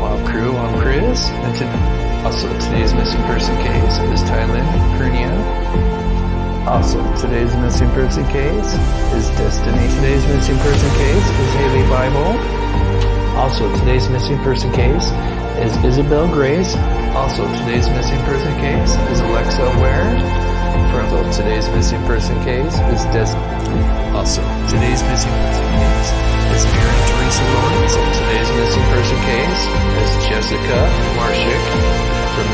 Mob Crew? I'm Chris, and also today's missing person case is Thailand Hernia. Also, today's missing person case is Destiny. Today's missing person case is Haley Bible. Also, today's missing person case is Isabel Grace. Also, today's missing person case is Alexa Ware. Today's missing person case is Also, today's missing person case is Erin Teresa Lawrence. Today's missing person case is Jessica Marshik from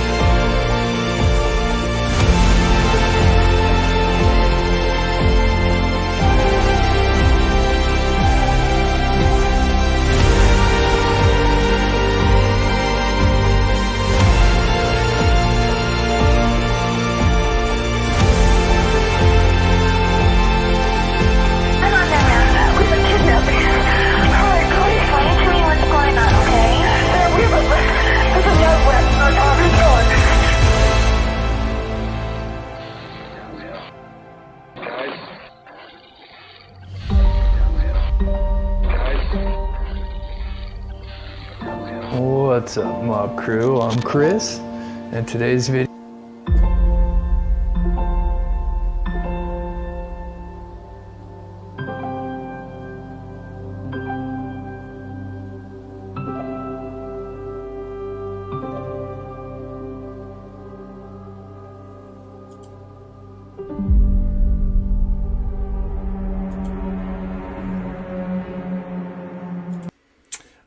What's up, Mob Crew? I'm Chris, and today's video.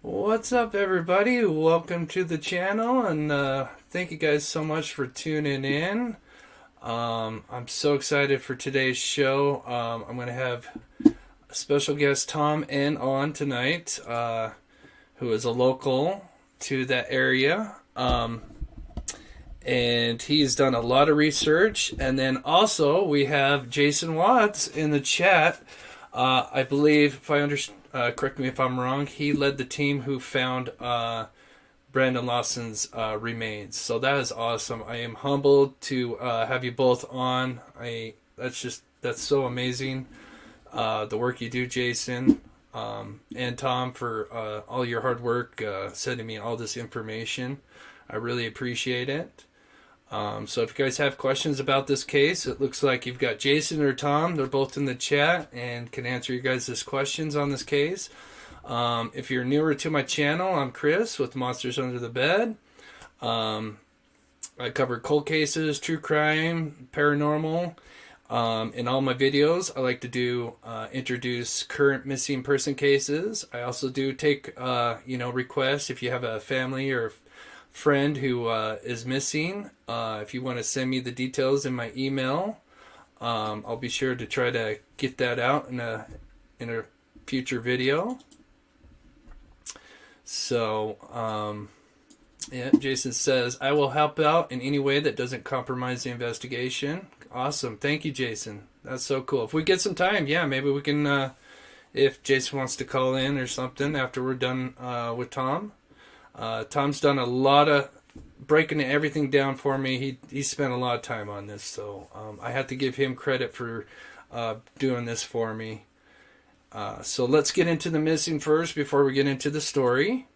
What's up, everybody? Welcome to the channel, and thank you guys so much for tuning in. I'm so excited for today's show. I'm going to have a special guest, Tom N, on tonight, who is a local to that area, and he's done a lot of research. And then also we have Jason Watts in the chat. I believe, if I understand, correct me if I'm wrong, he led the team who found Brandon Lawson's remains. So that is awesome. I am humbled to have you both on. That's so amazing. The work you do, Jason, and Tom, for all your hard work sending me all this information. I really appreciate it. So if you guys have questions about this case, it looks like you've got Jason or Tom. They're both in the chat and can answer you guys' questions on this case. If you're newer to my channel, I'm Chris with Monsters Under the Bed. I cover cold cases, true crime, paranormal. In all my videos, I like to do introduce current missing person cases. I also do take requests if you have a family or friend who is missing. If you want to send me the details in my email, I'll be sure to try to get that out in a future video. So yeah, Jason says, I will help out in any way that doesn't compromise the investigation. Awesome. Thank you, Jason. That's so cool. If we get some time, yeah, maybe we can, if Jason wants to call in or something after we're done with Tom. Tom's done a lot of breaking everything down for me. He spent a lot of time on this, so I have to give him credit for doing this for me. So let's get into the missing first before we get into the story.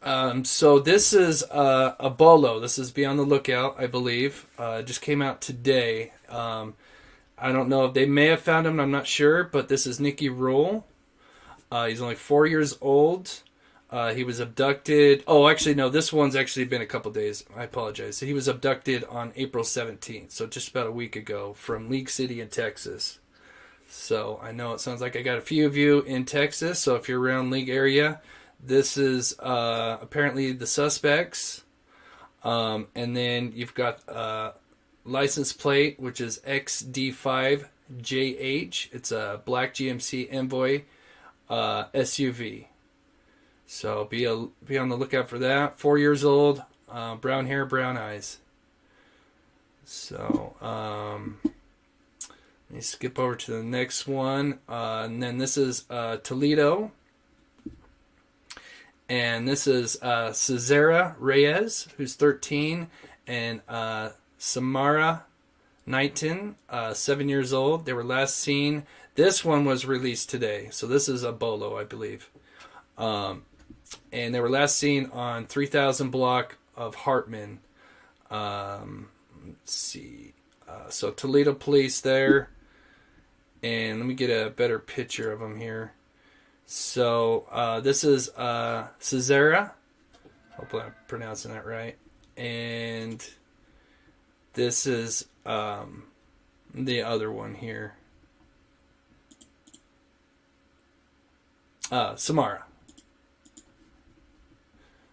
So this is a bolo. This is Be on the Lookout, I believe. Just came out today. I don't know if they may have found him. I'm not sure, but this is Nicky Roll. He's only 4 years old. He was abducted. Oh, actually, no, this one's actually been a couple days. I apologize. So he was abducted on April 17th, so just about a week ago, from League City in Texas. So I know it sounds like I got a few of you in Texas, so if you're around League area, this is apparently the suspects. And then you've got license plate, which is XD5JH. It's a black GMC Envoy SUV. So be on the lookout for that. 4 years old, brown hair, brown eyes. So let me skip over to the next one, and then this is Toledo, and this is Cesara Reyes, who's 13, and Samara Knighton, 7 years old. They were last seen. This one was released today, so this is a bolo, I believe. and they were last seen on 3000 block of Hartman. Let's see. So Toledo police there. And let me get a better picture of them here. So this is Cesara. Hopefully I'm pronouncing that right. And this is the other one here. Samara.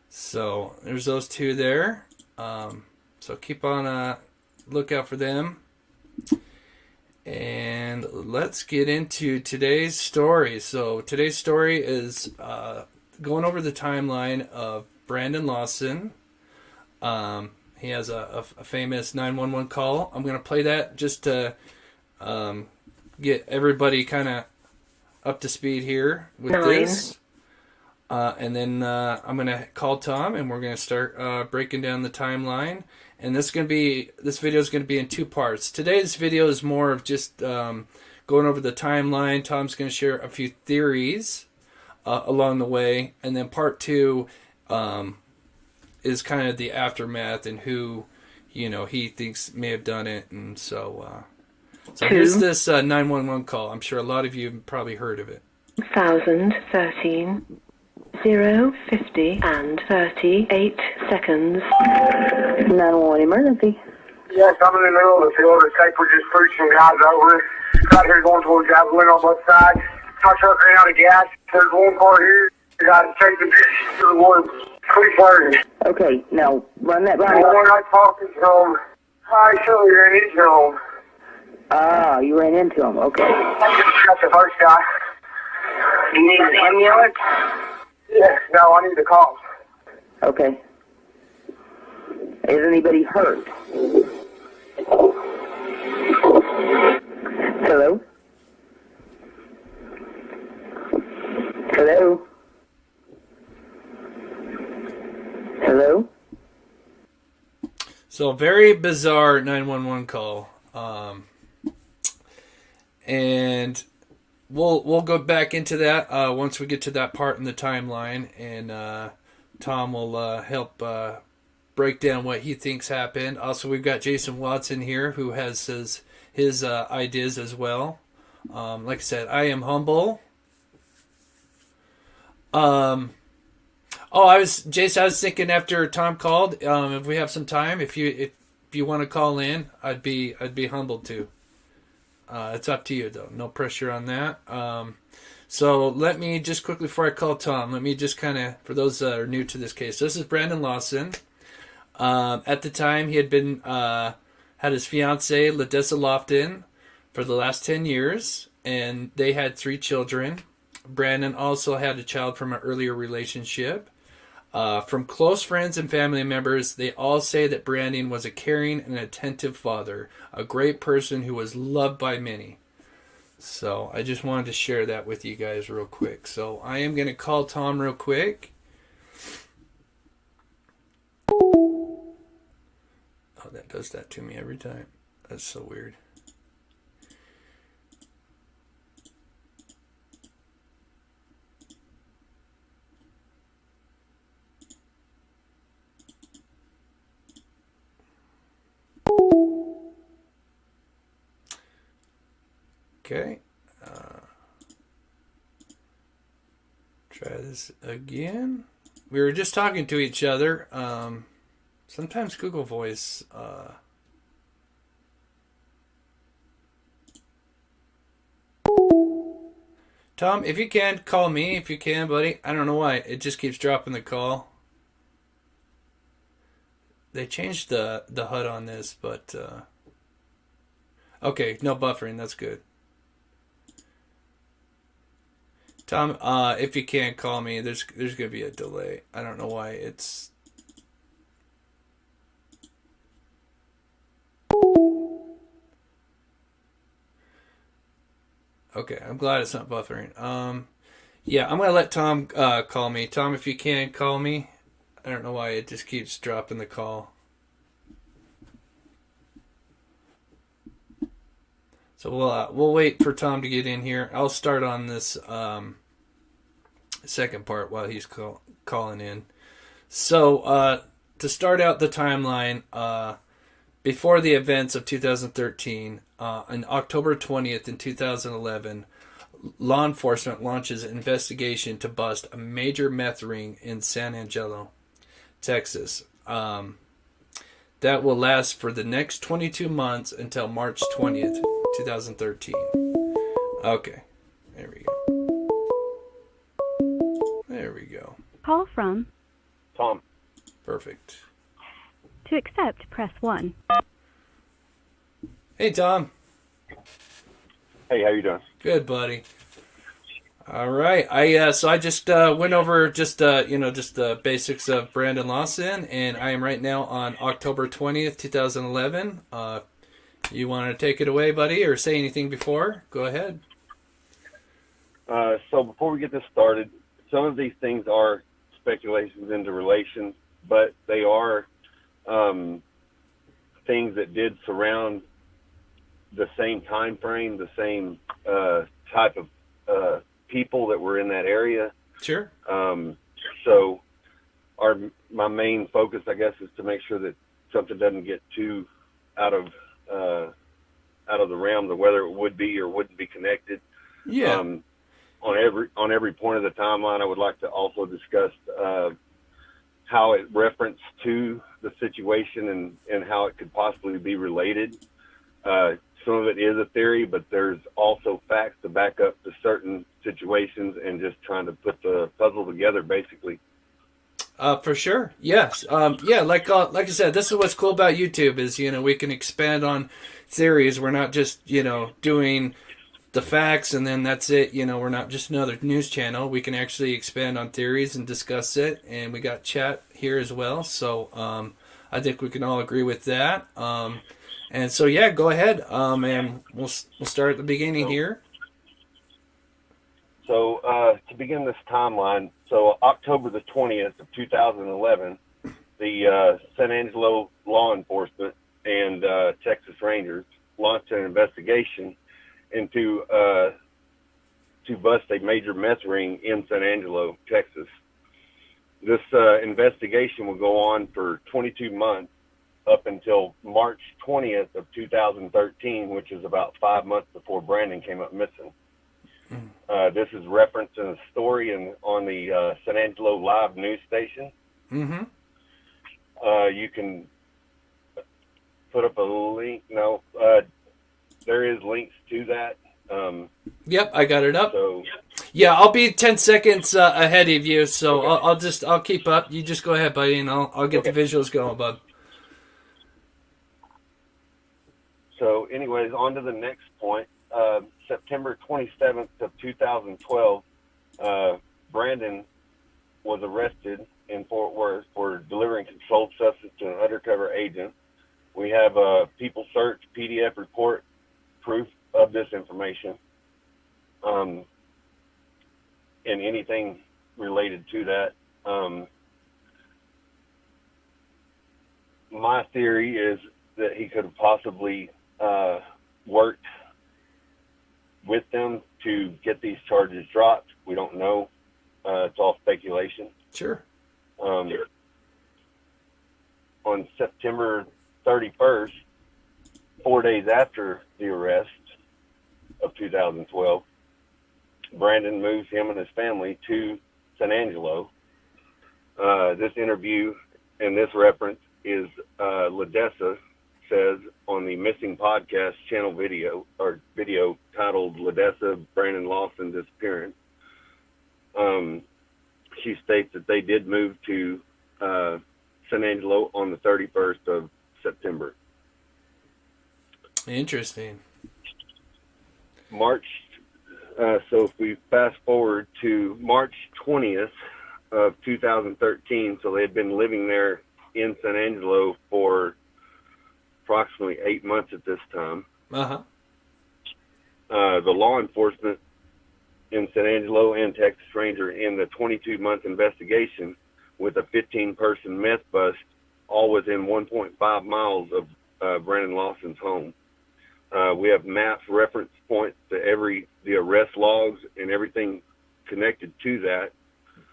So there's those two there. So keep on lookout for them. And let's get into today's story. So today's story is going over the timeline of Brandon Lawson. He has a famous 911 call. I'm going to play that just to get everybody kind of up to speed here with this. And then I'm going to call Tom, and we're going to start breaking down the timeline. And this video is going to be in two parts. Today's video is more of just going over the timeline. Tom's going to share a few theories along the way, and then part two is kind of the aftermath and who he thinks may have done it. And so here's this 911 call. I'm sure a lot of you have probably heard of it. 1013 050 and 38 seconds. 911 emergency. Yes, I'm in the middle of the field. It's like we're just pushing guys over. Out here going towards Javelin on both sides. My truck ran out of gas. There's one car here. You got to take the bitch to the woods. Please burn. Okay, now run that by. The one I talked to home. I surely ran into him. Ah, you ran into him. Okay. That's the first guy. You need an ambulance? Yes, no, I need the call. Okay. Is anybody hurt? Hello? Hello? Hello? So very bizarre 911 call. And we'll go back into that once we get to that part in the timeline, and Tom will help break down what he thinks happened. Also, we've got Jason Watson here who has his ideas as well. Like I said, I am humble. Jason, I was thinking after Tom called, if we have some time, if you want to call in, I'd be humbled too. It's up to you though. No pressure on that. So let me just quickly, before I call Tom, let me just kind of, for those that are new to this case, this is Brandon Lawson. At the time, he had been had his fiancee Ladessa Lofton for the last 10 years, and they had 3 children. Brandon also had a child from an earlier relationship. From close friends and family members, they all say that Brandon was a caring and attentive father, a great person who was loved by many. So I just wanted to share that with you guys real quick. So I am going to call Tom real quick. Oh, that does that to me every time. That's so weird. Okay. Try this again. We were just talking to each other. Sometimes Google Voice. Tom, if you can, call me. If you can, buddy. I don't know why. It just keeps dropping the call. They changed the HUD on this, but... okay, no buffering. That's good. Tom, if you can't call me, there's going to be a delay. I don't know why it's... Okay, I'm glad it's not buffering. Yeah, I'm going to let Tom call me. Tom, if you can, call me. I don't know why it just keeps dropping the call. So we'll wait for Tom to get in here. I'll start on this second part while he's calling in. So, to start out the timeline, before the events of 2013, on October 20th in 2011, law enforcement launches an investigation to bust a major meth ring in San Angelo, Texas. That will last for the next 22 months until March 20th, 2013. Okay. There we go. There we go. Call from Tom. Perfect. To accept, press 1. Hey, Tom. Hey, how you doing? Good, buddy. All right. I just went over just the basics of Brandon Lawson, and I am right now on October 20th, 2011. You want to take it away, buddy, or say anything before? Go ahead. So before we get this started, some of these things are speculations into relations, but they are things that did surround the same time frame, the same type of people that were in that area. Sure. So my main focus, I guess, is to make sure that something doesn't get too out of the realms of whether it would be or wouldn't be connected. Yeah. On every point of the timeline, I would like to also discuss how it referenced to the situation and how it could possibly be related. Some of it is a theory, but there's also facts to back up to certain situations and just trying to put the puzzle together, basically. For sure. Yes. Yeah. Like I said, this is what's cool about YouTube is, we can expand on theories. We're not just, doing the facts and then that's it. We're not just another news channel. We can actually expand on theories and discuss it. And we got chat here as well. So, I think we can all agree with that. And so, yeah, go ahead. And we'll start at the beginning here. So, to begin this timeline, so October the 20th of 2011, the San Angelo law enforcement and Texas Rangers launched an investigation into to bust a major meth ring in San Angelo, Texas. This investigation will go on for 22 months up until March 20th of 2013, which is about 5 months before Brandon came up missing. This is referenced in a story on the San Angelo Live news station. Mm-hmm. You can put up a link. No, there is links to that. Yep, I got it up. So, yeah, I'll be 10 seconds ahead of you, so okay. I'll keep up. You just go ahead, buddy, and I'll get the visuals going, bud. So, anyways, on to the next point. September 27th of 2012, Brandon was arrested in Fort Worth for delivering controlled substance to an undercover agent. We have a People Search PDF report, proof of this information, and anything related to that. My theory is that he could have possibly worked with them to get these charges dropped. We don't know. It's all speculation. Sure. On September 31st, 4 days after the arrest of 2012, Brandon moves him and his family to San Angelo. This interview and this reference is Ladessa says on the Missing Podcast channel video titled Ladessa, Brandon Lawson Disappearance. She states that they did move to San Angelo on the 31st of September. Interesting. So if we fast forward to March 20th of 2013, so they had been living there in San Angelo for approximately 8 months at this time. Uh-huh. The law enforcement in San Angelo and Texas Ranger in the 22-month investigation with a 15-person meth bust, all within 1.5 miles of Brandon Lawson's home. We have maps, reference points to the arrest logs and everything connected to that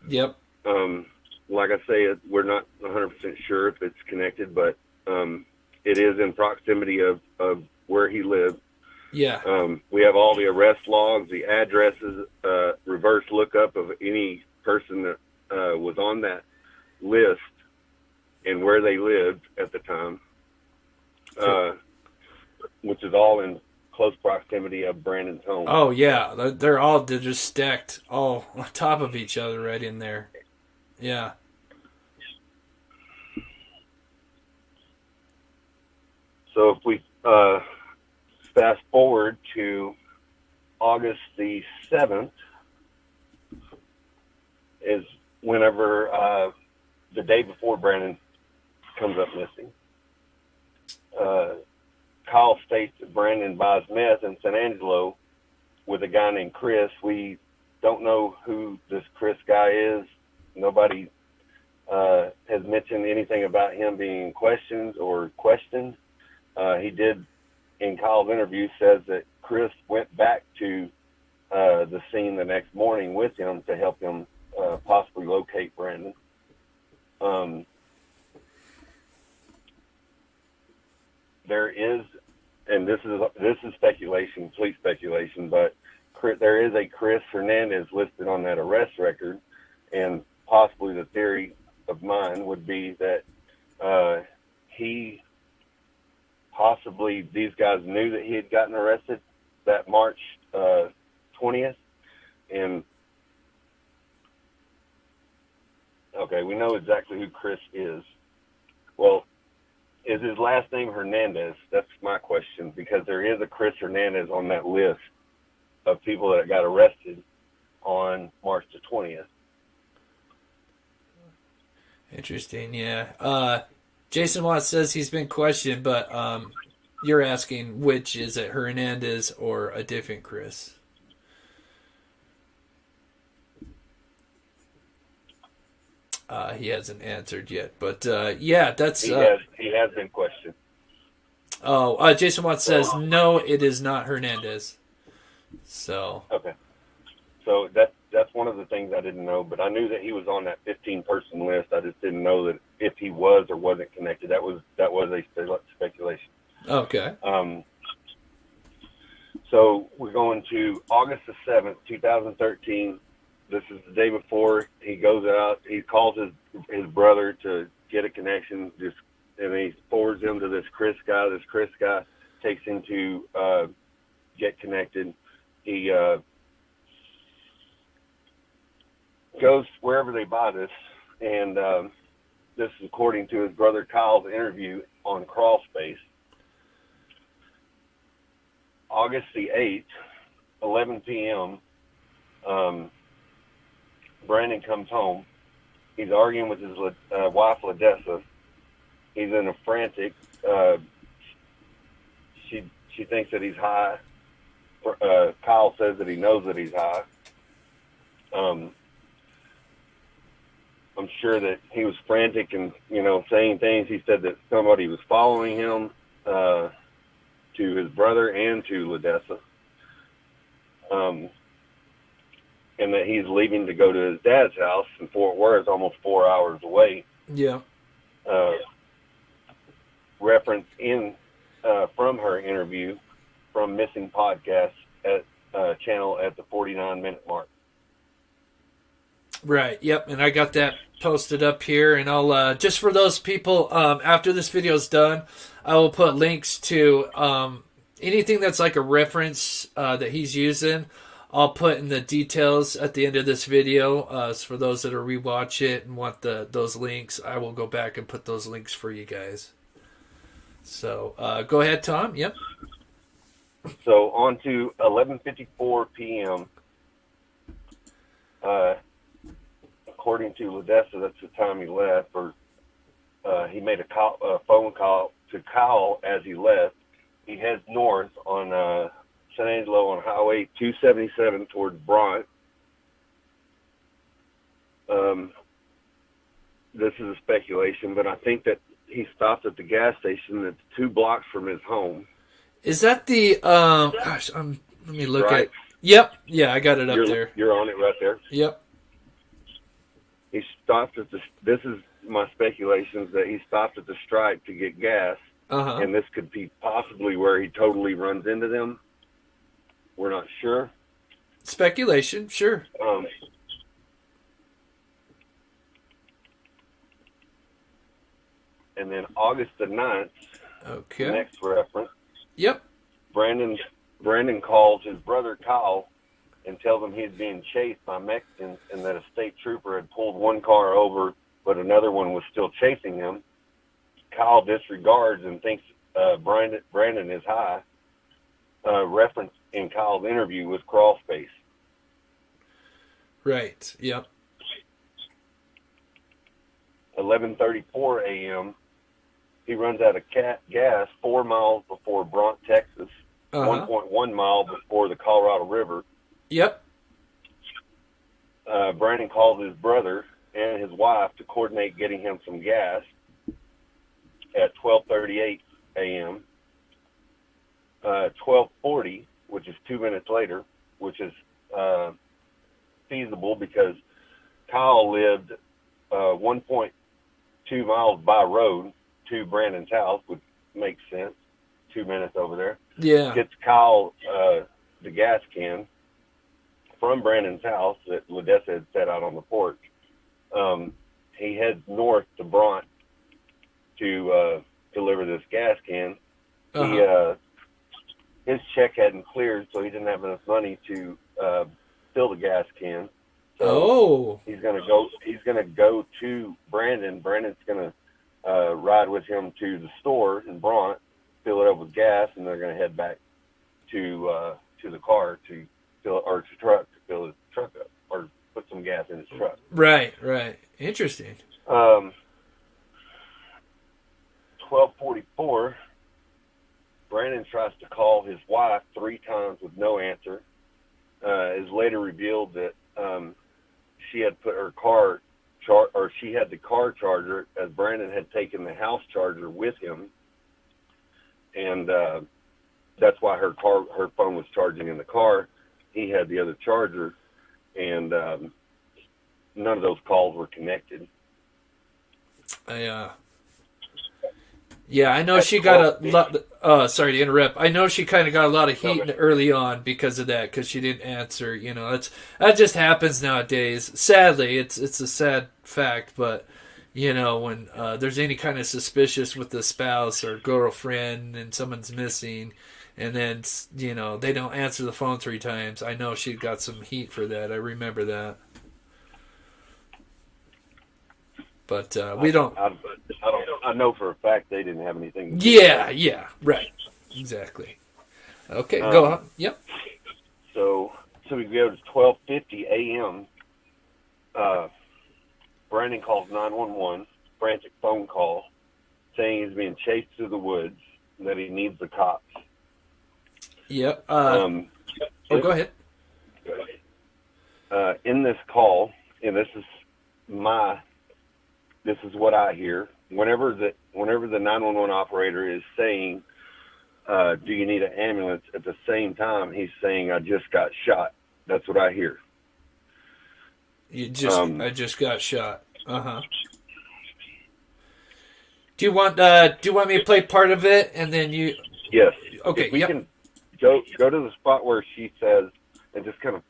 Yep. Like I say, we're not 100% sure if it's connected, but it is in proximity of where he lived. Yeah. We have all the arrest logs, the addresses, reverse lookup of any person that was on that list and where they lived at the time, which is all in close proximity of Brandon's home. Oh, yeah. They're just stacked all on top of each other right in there. Yeah. So if we fast forward to August the 7th is whenever the day before Brandon comes up missing. Kyle states that Brandon buys meth in San Angelo with a guy named Chris. We don't know who this Chris guy is. Nobody has mentioned anything about him being questioned or questioned. He did, in Kyle's interview, says that Chris went back to the scene the next morning with him to help him possibly locate Brandon. There is, and this is speculation, complete speculation, but there is a Chris Hernandez listed on that arrest record, and possibly the theory of mine would be that these guys knew that he had gotten arrested that March 20th, and okay, we know exactly who Chris is. Well, is his last name Hernandez? That's my question, because there is a Chris Hernandez on that list of people that got arrested on March the 20th. Interesting, yeah. Jason Watts says he's been questioned, but you're asking which is it, Hernandez or a different Chris? He hasn't answered yet, but yeah, that's... He has been questioned. Oh, Jason Watts says, no, it is not Hernandez. So... Okay. So that's one of the things I didn't know, but I knew that he was on that 15-person list. I just didn't know that if he was or wasn't connected. That was a speculation. Okay. So we're going to August the 7th, 2013. This is the day before he goes out. He calls his brother to get a connection, and he forwards him to this Chris guy. This Chris guy takes him to get connected. He goes wherever they buy this, and this is according to his brother Kyle's interview on Crawlspace. August the 8th, 11 p.m., Brandon comes home. He's arguing with his wife, Ladessa. He's in a frantic. She thinks that he's high. Kyle says that he knows that he's high. I'm sure that he was frantic and, saying things. He said that somebody was following him to his brother and to Ladessa. And that he's leaving to go to his dad's house in Fort Worth, almost 4 hours away. Yeah. Reference from her interview from Missing Podcast at channel at the 49-minute mark. Right. Yep. And I got that posted up here, and I'll just for those people after this video is done, I will put links to anything that's like a reference that he's using. I'll put in the details at the end of this video. So for those that are rewatch it and want those links, I will go back and put those links for you guys. So go ahead, Tom. Yep. So on to 11:54 p.m. According to Ladessa, that's the time he left. Or he made a phone call to Kyle as he left. He heads north on San Angelo on Highway 277 toward Bryant. This is a speculation, but I think that he stopped at the gas station that's 2 blocks from his home. Is that the let me look right. at. Yep. Yeah, I got it up there. You're on it right there. Yep. He stopped at the. This is my speculations that he stopped at the stripe to get gas, and this could be possibly where he totally runs into them. We're not sure. Speculation, sure. And then August the 9th, Okay. next reference, Yep. Brandon calls his brother Kyle and tells him he's being chased by Mexicans and that a state trooper had pulled one car over, but another one was still chasing him. Kyle disregards and thinks Brandon is high. Reference in Kyle's interview with Crawlspace. Right. Yep. 11:34 a.m. He runs out of gas 4 miles before Bront, Texas, 1.1 mile before the Colorado River. Yep. Brandon calls his brother and his wife to coordinate getting him some gas at 12:38 a.m. 12:40, which is 2 minutes later, which is feasible because Kyle lived 1.2 miles by road to Brandon's house, which makes sense. 2 minutes over there. Yeah. Gets Kyle the gas can from Brandon's house that Ladessa had set out on the porch. He heads north to Bront to deliver this gas can. His check hadn't cleared, so he didn't have enough money to fill the gas can. So he's gonna go to Brandon. Brandon's gonna ride with him to the store in Bront, fill it up with gas, and they're gonna head back to the car to fill or to truck to fill his truck up or put some gas in his truck. Right. Interesting. 12:44. Brandon tries to call his wife 3 times with no answer. It is later revealed that she had put her car she had the car charger as Brandon had taken the house charger with him, and that's why her phone was charging in the car. He had the other charger, and none of those calls were connected. Yeah, I know she got a lot. Sorry to interrupt. I know she kind of got a lot of heat early on because of that, because she didn't answer. You know, that just happens nowadays. Sadly, it's a sad fact. But you know, when there's any kind of suspicious with the spouse or girlfriend and someone's missing, and then you know they don't answer the phone 3 times, I know she got some heat for that. I remember that. But we don't. I know for a fact they didn't have anything. Yeah, right, exactly. Okay, go on. Yep. So we go to 12:50 a.m. Brandon calls 911, frantic phone call, saying he's being chased through the woods and that he needs the cops. Yep. Go ahead. In this call, and this is what I hear. Whenever the 911 operator is saying, "Do you need an ambulance?" at the same time he's saying, "I just got shot." That's what I hear. I just got shot. Do you want me to play part of it and then you? Yes. Okay. If we can go to the spot where she says, and just kind of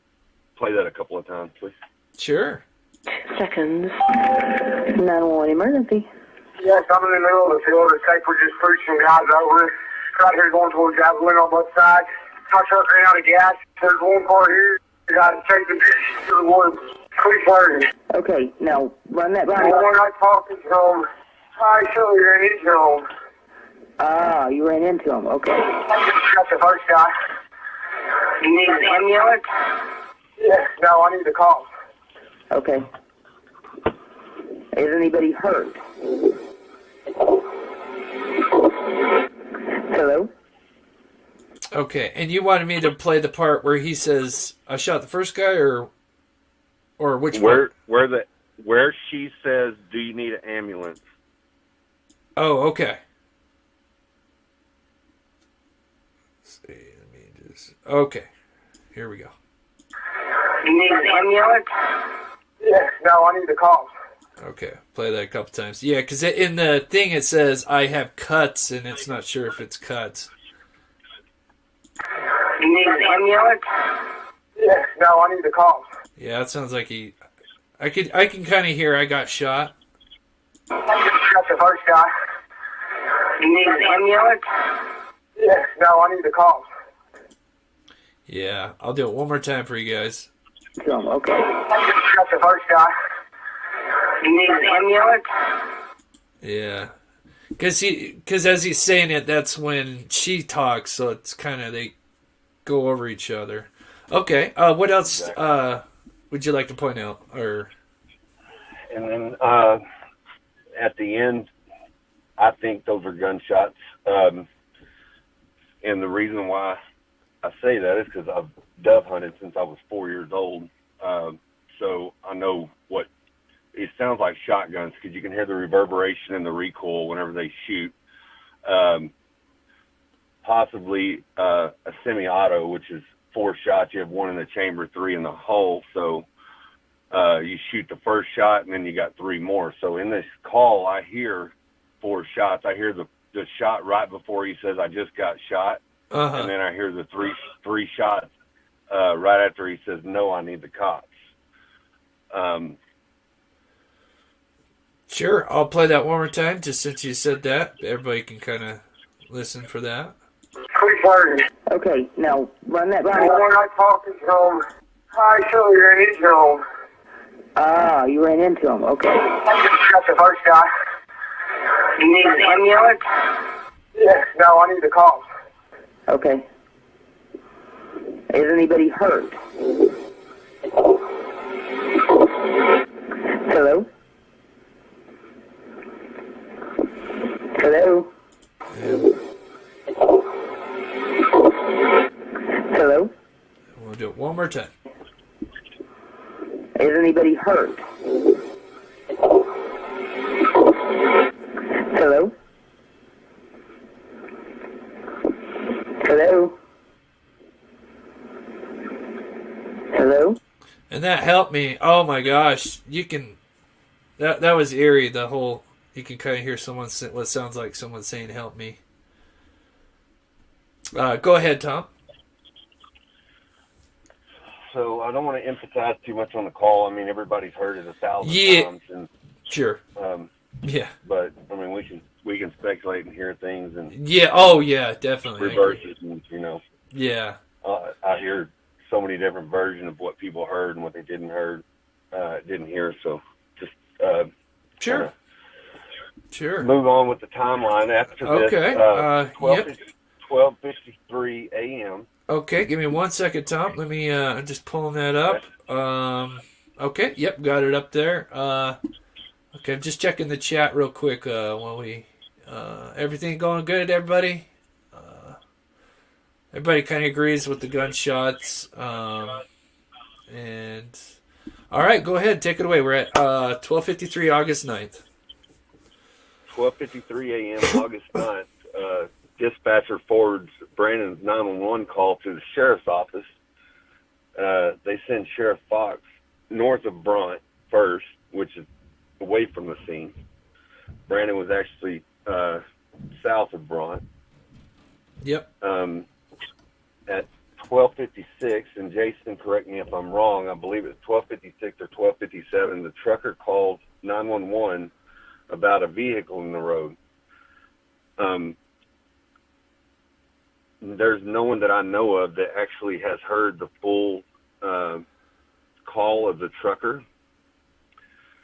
play that a couple of times, please. Sure. Seconds. 911 emergency. Yes, I'm in the middle of the field. The sniper just pushed some guys over. Right here going towards Javelin on both sides. My truck ran out of gas. There's one car here. You got to take the bitch to the woods. Please learn. Okay, now run that by me. The one I talked to him, I show you ran into him. Ah, you ran into him. Okay. That's the first guy. You need an ambulance? Yeah, no, I need to call. Okay. Is anybody hurt? Hello? Okay, and you wanted me to play the part where he says, "I shot the first guy," or which part? Where she says, "Do you need an ambulance?" Oh, okay. Let's see, let me just. Okay, here we go. You need an ambulance? Yeah, no, I need the cops. Okay, play that a couple times. Yeah, because in the thing it says I have cuts, and it's not sure if it's cuts. You need an ambulance? Yeah, no, I need the cops. Yeah, it sounds like he. I can kind of hear I got shot. That's the first guy. You need an ambulance? Yeah, no, I need the cops. Yeah, I'll do it one more time for you guys. Okay. That's the first guy. You need an ambulance? Yeah, because as he's saying it, that's when she talks, so it's kind of they go over each other. Okay, what else would you like to point out? Or And then at the end, I think those are gunshots. And the reason why I say that is because I've dove hunted since I was 4 years old. So I know what it sounds like shotguns because you can hear the reverberation and the recoil whenever they shoot. Possibly a semi-auto, which is 4 shots. You have 1 in the chamber, 3 in the hull. So you shoot the first shot and then you got 3 more. So in this call, I hear 4 shots. I hear the shot right before he says, I just got shot. And then I hear the three shots right after he says, no, I need the cops. Sure, I'll play that one more time, just since you said that. Everybody can kind of listen for that. Pre-party. Okay, now run that When Ronnie. I talked to him, I surely ran into him. Ah, you ran into him. Okay. That's the first guy. You need an ambulance? Yeah, no, I need the cops. Okay. Is anybody hurt? Hello? Hello? Hello? We'll do it one more time. Is anybody hurt? Hello? Hello? Hello? And that helped me. Oh my gosh, you can. That was eerie. The whole you can kind of hear someone what sounds like someone saying "help me." Go ahead, Tom. So I don't want to emphasize too much on the call. I mean, everybody's heard it 1,000 times. And, Sure. Yeah. But I mean, we can speculate and hear things and Yeah. Oh yeah, definitely. reverse it, and Yeah. I hear so many different versions of what people heard and what they didn't hear. So just Sure. Sure. move on with the timeline after this. Okay. 12:53 a.m. Okay, give me 1 second, Tom. Let me I'm just pulling that up. Okay, yep, got it up there. Okay, I'm just checking the chat real quick while we everything going good, everybody? Everybody kind of agrees with the gunshots. And all right, go ahead, take it away. We're at 12:53 August 9th. 12:53 a.m. August 9th. Dispatcher forwards Brandon's 911 call to the sheriff's office. They send Sheriff Fox north of Bront first, which is away from the scene. Brandon was actually south of Bront. Yep. At 12:56, and Jason, correct me if I'm wrong, I believe it's 12:56 or 12:57, the trucker called 911 about a vehicle in the road. There's no one that I know of that actually has heard the full call of the trucker.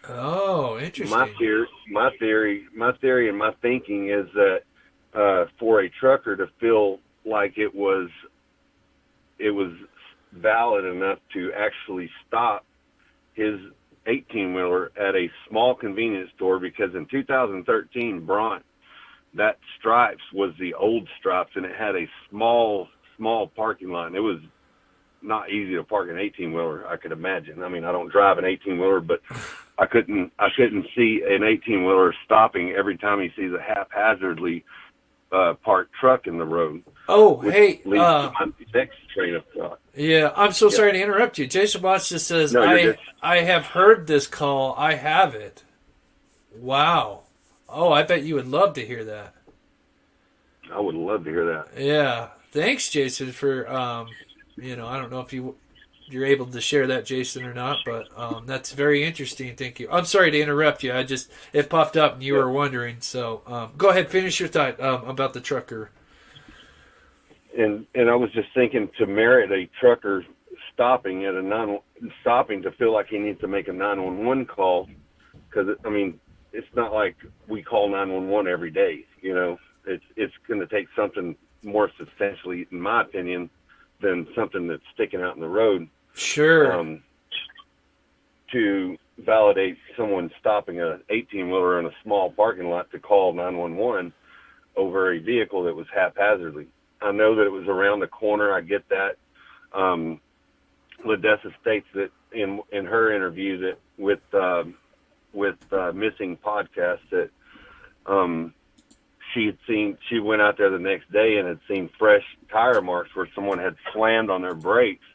Oh, interesting. My theory, and my thinking is that for a trucker to feel like it was valid enough to actually stop his 18-wheeler at a small convenience store, because in 2013, Bront, that Stripes was the old Stripes, and it had a small parking lot. And it was not easy to park an 18-wheeler, I could imagine. I mean, I don't drive an 18-wheeler, but I couldn't see an 18-wheeler stopping every time he sees a haphazardly parked truck in the road. Oh, Which hey, leads to my next train of thought. yeah, I'm so sorry to interrupt you. Jason Watts just says, No, you're good. I have heard this call. I have it. Wow. Oh, I bet you would love to hear that. I would love to hear that. Yeah. Thanks, Jason, for, I don't know if you're able to share that, Jason, or not, but that's very interesting. Thank you. I'm sorry to interrupt you. It popped up and you were wondering. So go ahead, finish your thought about the trucker. And I was just thinking, to merit a trucker stopping to feel like he needs to make a 911 call, because it's not like we call 911 every day. It's going to take something more substantially, in my opinion, than something that's sticking out in the road. Sure. To validate someone stopping a 18-wheeler in a small parking lot to call 911 over a vehicle that was haphazardly. I know that it was around the corner. I get that. Ladessa states that in her interview that with Missing Podcast that she went out there the next day and had seen fresh tire marks where someone had slammed on their brakes.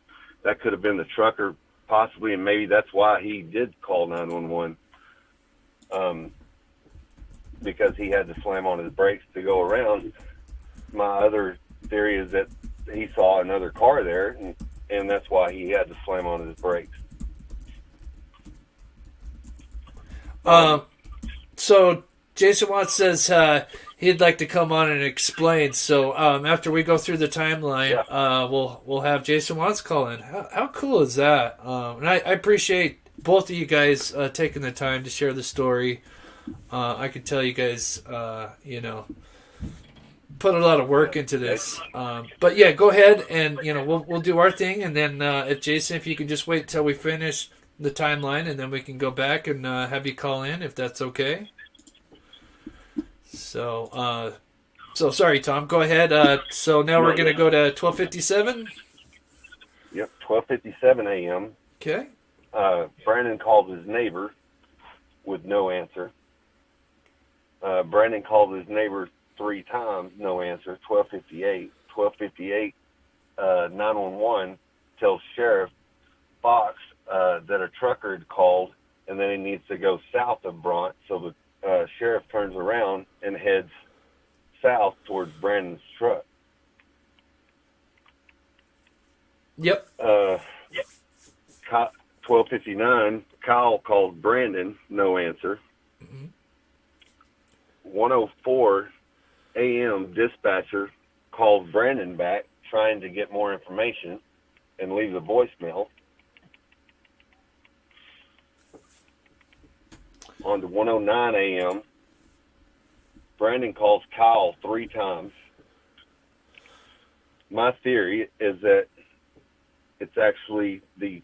That could have been the trucker possibly, and maybe that's why he did call 911, because he had to slam on his brakes to go around. My other theory is that he saw another car there, and that's why he had to slam on his brakes. So Jason Watts says he'd like to come on and explain. So after we go through the timeline, we'll have Jason Watts call in. How cool is that? And I appreciate both of you guys taking the time to share the story. I can tell you guys, put a lot of work into this. But yeah, go ahead and we'll do our thing, and then if you can just wait till we finish the timeline, and then we can go back and have you call in if that's okay. So sorry, Tom. Go ahead. So now we're gonna go to 12:57. Yep, 12:57 a.m. Okay. Brandon called his neighbor with no answer. Brandon called his neighbor 3 times, no answer. 12:58. 12:58. 911 tells Sheriff Fox that a trucker had called, and then he needs to go south of Bront. So the sheriff turns around and heads south towards Brandon's truck. Yep. 12:59. Kyle called Brandon, no answer. Mm-hmm. 1:04 a.m. dispatcher called Brandon back, trying to get more information, and leaves a voicemail. On to 1:09 a.m., Brandon calls Kyle 3 times. My theory is that it's actually the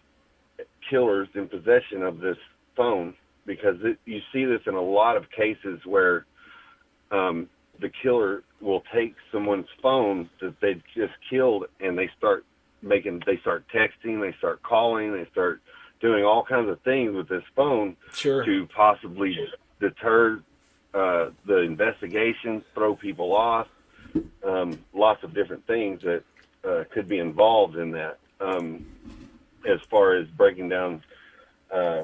killer's in possession of this phone, because you see this in a lot of cases where the killer will take someone's phone that they've just killed, and they start texting, they start calling, they start doing all kinds of things with this phone. Sure. To possibly deter the investigation, throw people off, lots of different things that could be involved in that, as far as breaking down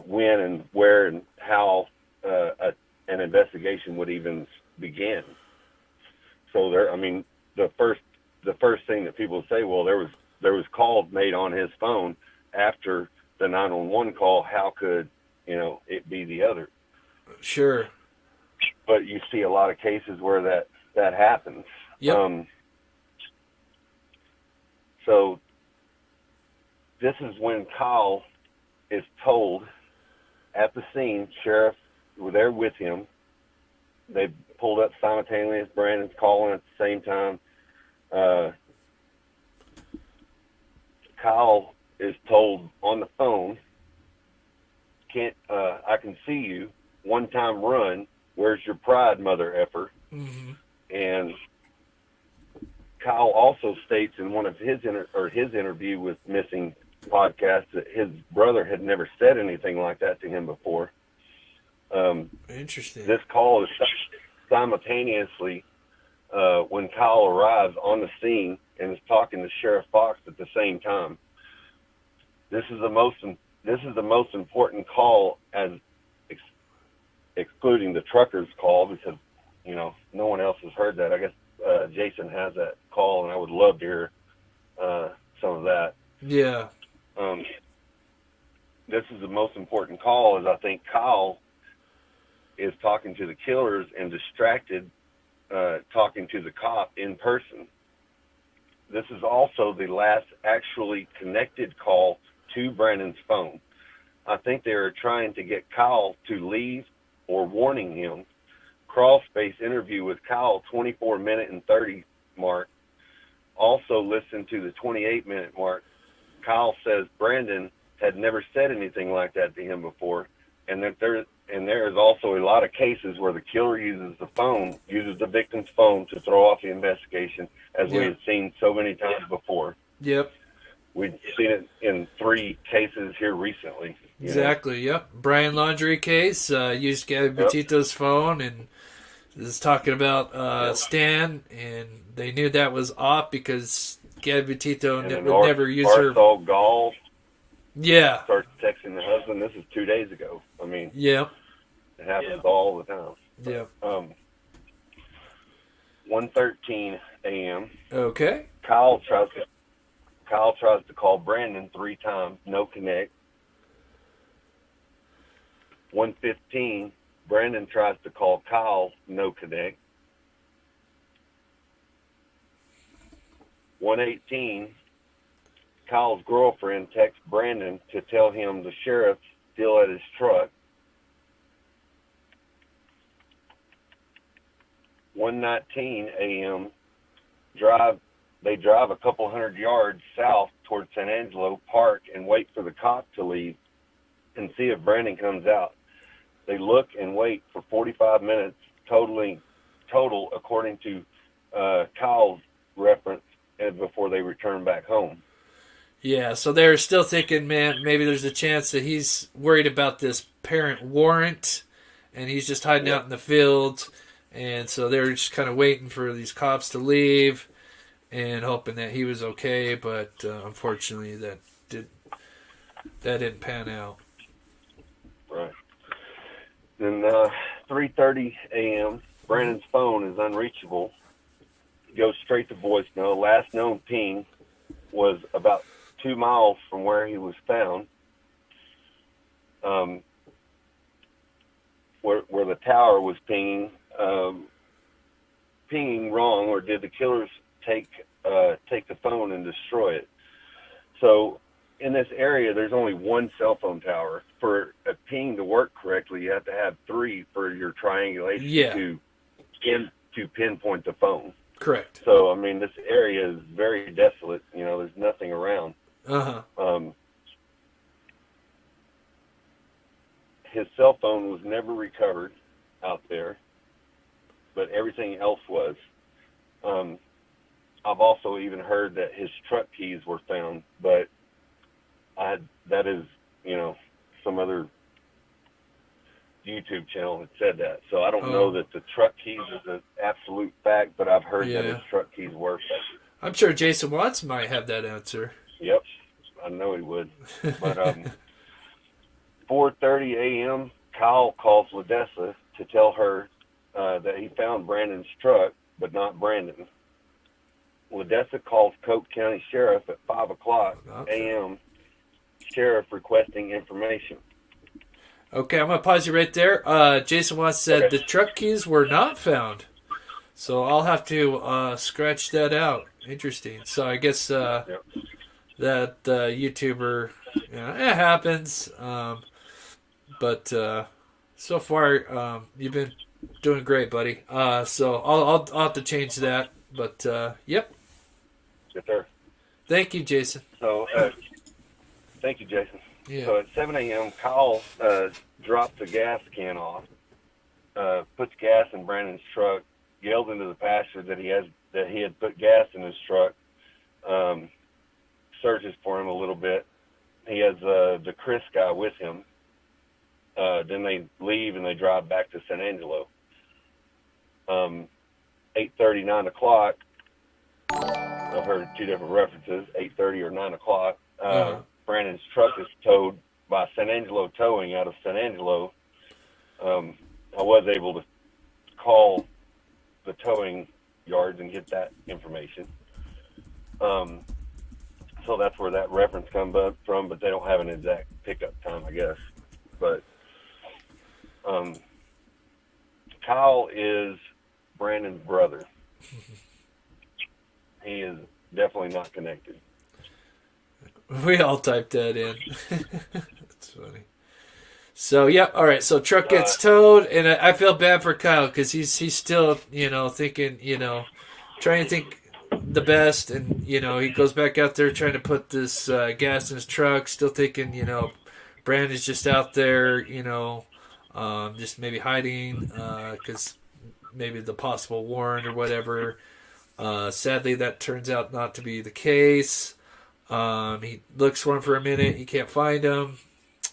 when and where and how an investigation would even begin. So the first thing that people say, well, there was calls made on his phone after the 911 call. How could it be the other? Sure. But you see a lot of cases where that happens. Yep. So this is when Kyle is told at the scene. Sheriff were there with him. They pulled up simultaneously. Brandon's calling at the same time. Kyle is told on the phone, I can see you. One time run. Where's your pride, mother effer? Mm-hmm. And Kyle also states in one of his interview with Missing Podcast that his brother had never said anything like that to him before. Interesting. This call is simultaneously when Kyle arrives on the scene and is talking to Sheriff Fox at the same time. This is the most important call, as excluding the trucker's call, because no one else has heard that. I guess Jason has that call, and I would love to hear some of that. Yeah. This is the most important call, as I think Kyle is talking to the killers and distracted talking to the cop in person. This is also the last actually connected call to Brandon's phone. I think they are trying to get Kyle to leave or warning him. Crawlspace interview with Kyle, 24-minute and 30 mark. Also listen to the 28-minute mark. Kyle says Brandon had never said anything like that to him before, and that there is also a lot of cases where the killer uses the victim's phone to throw off the investigation, as we had seen so many times before. Yep. We've seen it in 3 cases here recently. Exactly. Yep. Brian Laundrie case used Gabby Petito's phone, and is talking about Stan, and they knew that was off because Gabby Petito would never use her. Gall. Yeah. Starts texting the husband. This is 2 days ago. I mean. Yep. It happens all the time. Yep. 1:13 a.m. Okay. Kyle tries to call Brandon 3 times, no connect. 1:15, Brandon tries to call Kyle, no connect. 1:18, Kyle's girlfriend texts Brandon to tell him the sheriff's still at his truck. 1:19 a.m. They drive a couple hundred yards south towards San Angelo, park, and wait for the cop to leave and see if Brandon comes out. They look and wait for 45 minutes total, according to Kyle's reference, and before they return back home. Yeah, so they're still thinking, man, maybe there's a chance that he's worried about this parent warrant, and he's just hiding out in the field. And so they're just kind of waiting for these cops to leave and hoping that he was okay, but unfortunately that didn't pan out. Right. Then 3:30 a.m., Brandon's phone is unreachable. He goes straight to voicemail. Last known ping was about 2 miles from where he was found, where the tower was pinging wrong, or did the killers take the phone and destroy it? So in this area, there's only one cell phone tower. For a ping to work correctly, you have to have 3 for your triangulation to pinpoint the phone. Correct. So, I mean, this area is very desolate. There's nothing around. His cell phone was never recovered out there, but everything else was. I've also even heard that his truck keys were found, but that is, some other YouTube channel that said that. So I don't know that the truck keys is an absolute fact, but I've heard that his truck keys were found. I'm sure Jason Watts might have that answer. Yep, I know he would. But 4:30 a.m., Kyle calls Ladessa to tell her that he found Brandon's truck, but not Brandon. Ladessa calls Coke County Sheriff at 5 o'clock a.m., Sheriff requesting information. Okay, I'm going to pause you right there. Jason Watts said the truck keys were not found. So I'll have to scratch that out. Interesting. So I guess that YouTuber, it happens. But so far, you've been doing great, buddy. So I'll have to change that. But, yep. Yes, sir. Thank you, Jason. So, thank you, Jason. Yeah. So at 7 a.m., Kyle drops a gas can off, puts gas in Brandon's truck, yelled into the pasture that he had put gas in his truck, searches for him a little bit. He has the Chris guy with him. Then they leave and they drive back to San Angelo. 8:30, 9 o'clock. I've heard two different references, 8:30 or 9 o'clock. Brandon's truck is towed by San Angelo Towing out of San Angelo. I was able to call the towing yards and get that information. So that's where that reference comes up from, but they don't have an exact pickup time, I guess. But Kyle is Brandon's brother. He is definitely not connected. We all typed that in. That's funny. So, yeah, all right. So, truck gets towed, and I feel bad for Kyle because he's still, thinking, trying to think the best, and, he goes back out there trying to put this gas in his truck, still thinking, Brandon's just out there, just maybe hiding because maybe the possible warrant or whatever. Sadly, that turns out not to be the case. He looks for him for a minute. He can't find him.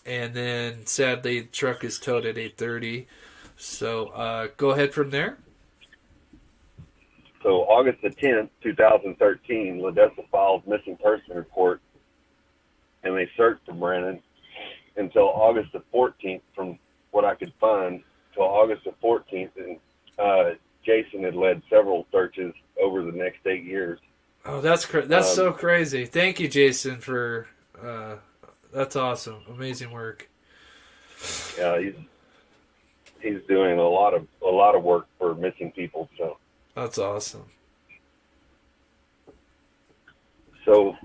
And then, sadly, the truck is towed at 8:30. So, go ahead from there. So, August the 10th, 2013, Ladessa filed missing person report, and they searched for Brandon until August the 14th, from what I could find, till August the 14th. And Jason had led several searches over the next 8 years. Oh, that's so crazy. Thank you, Jason, for that's awesome. Amazing work. Yeah, he's doing a lot of work for missing people. So that's awesome. So,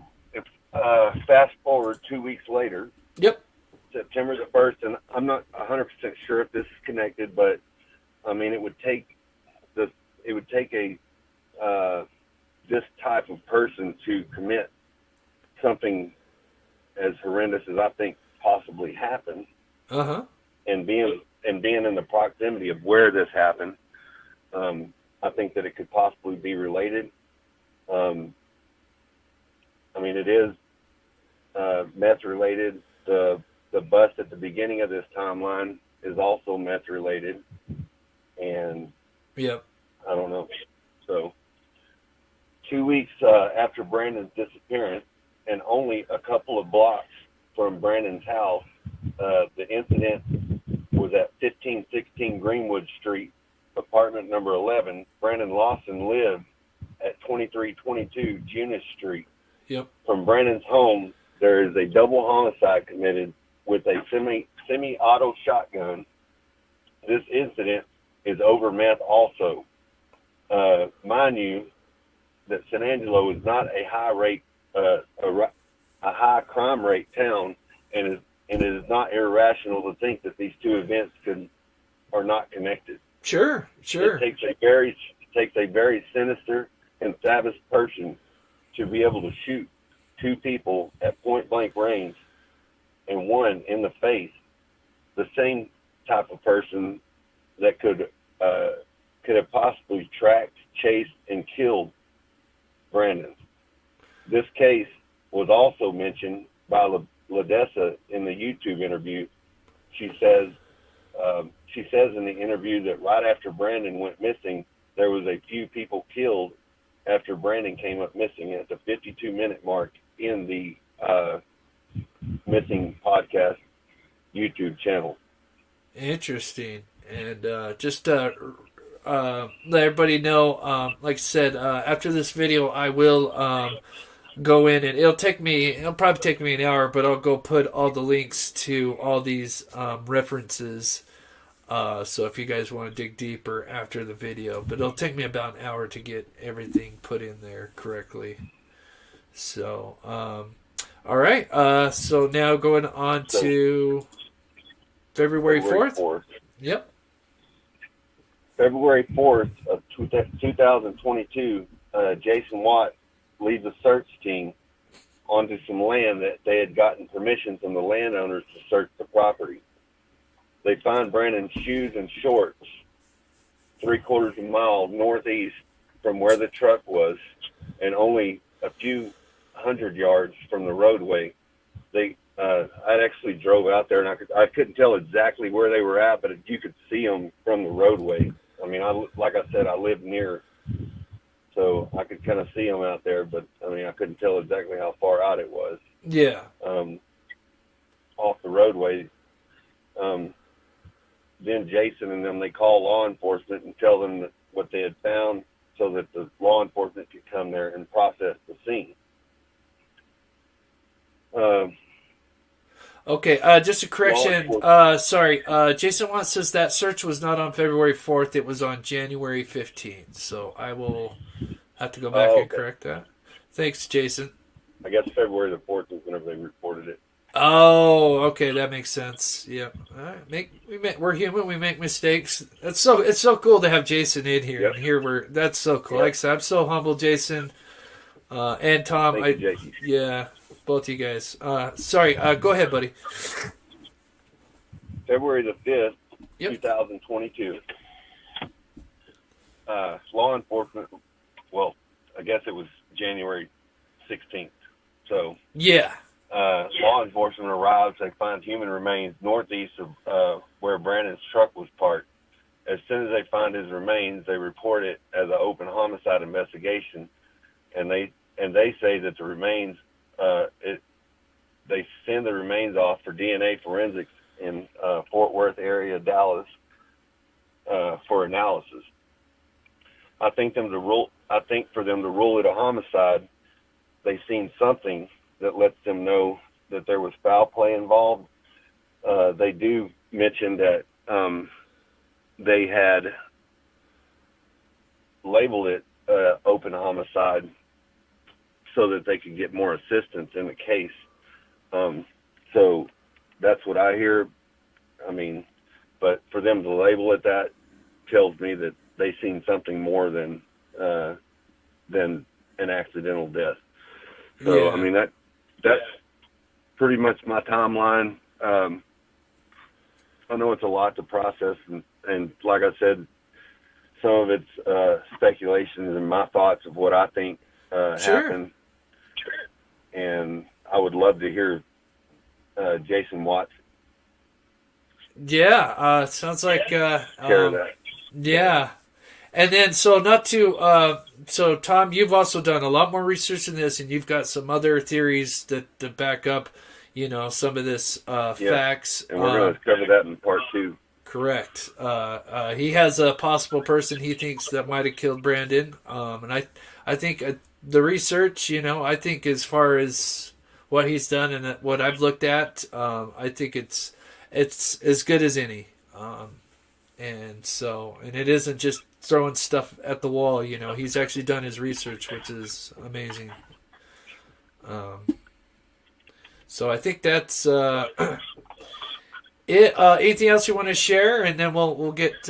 fast forward 2 weeks later. Yep. September the 1st, and I'm not 100% sure if this is connected, but I mean, it would take a this type of person to commit something as horrendous as I think possibly happened. And being in the proximity of where this happened, I think that it could possibly be related. I mean, it is meth related. The bust at the beginning of this timeline is also meth related, and yep, I don't know. So 2 weeks after Brandon's disappearance, and only a couple of blocks from Brandon's house, the incident was at 1516 Greenwood Street, apartment number 11. Brandon Lawson lived at 2322 Junius Street. Yep. From Brandon's home, there is a double homicide committed with a semi-auto shotgun. This incident is over meth also. Mind you, that San Angelo is not a high crime rate town, and it is not irrational to think that these two events are not connected. Sure. It takes a very sinister and savage person to be able to shoot two people at point blank range, and one in the face. The same type of person that could have possibly tracked, chased, and killed Brandon. This case was also mentioned by Ladessa in the YouTube interview. She says in the interview that right after Brandon went missing, there was a few people killed after Brandon came up missing at the 52-minute mark in the Missing Podcast YouTube channel. Interesting. And just let everybody know, like I said, after this video, I will go in, and it'll probably take me an hour, but I'll go put all the links to all these references. So if you guys want to dig deeper after the video, but it'll take me about an hour to get everything put in there correctly. So, all right. So now going on to February 4th. Yep. February 4th of 2022, Jason Watt leads a search team onto some land that they had gotten permission from the landowners to search the property. They find Brandon's shoes and shorts 3/4 of a mile northeast from where the truck was, and only a few hundred yards from the roadway. I actually drove out there, and I couldn't tell exactly where they were at, but you could see them from the roadway. I mean, like I said, I live near so I could kind of see them out there, but I mean, I couldn't tell exactly how far out it was. Yeah. Off the roadway. Then Jason and them, they call law enforcement and tell them that what they had found so that the law enforcement could come there and process the scene. Okay, just a correction. Sorry, Jason Watt says that search was not on February 4th. It was on January 15th. So I will have to go back and correct that. Thanks, Jason. I guess February the 4th was whenever they reported it. Oh, okay, that makes sense. Yep. All right, we're human. We make mistakes. It's so cool to have Jason in here. Yep. And here that's so cool. Yep. Like I said, I'm so humble, Jason, and Tom. Thank you, Jason. Yeah, both you guys. Sorry. Go ahead, buddy. February the 5th, Yep. 2022. Law enforcement. Well, I guess it was January 16th. So. Yeah. Law enforcement arrives. They find human remains northeast of where Brandon's truck was parked. As soon as they find his remains, they report it as an open homicide investigation, and they say that the remains they send the remains off for DNA forensics in Fort Worth area, Dallas, for analysis. I think for them to rule it a homicide, they seen something that lets them know that there was foul play involved. They do mention that they had labeled it open homicide so that they could get more assistance in the case. So that's what I hear. I mean, but for them to label it that tells me that they seen something more than an accidental death. So, Yeah. I mean, that's pretty much my timeline. I know it's a lot to process, and like I said, some of it's speculations and my thoughts of what I think happened. And I would love to hear Jason Watts Yeah. Sounds like share that. yeah. And then, so Tom, you've also done a lot more research in this, and you've got some other theories that back up, some of this facts. And we're going to cover that in part 2. Correct. He has a possible person he thinks that might have killed Brandon. And I think the research, I think as far as what he's done and what I've looked at, I think it's as good as any. And it isn't just throwing stuff at the wall, he's actually done his research, which is amazing. So I think that's it. Anything else you want to share? And then we'll get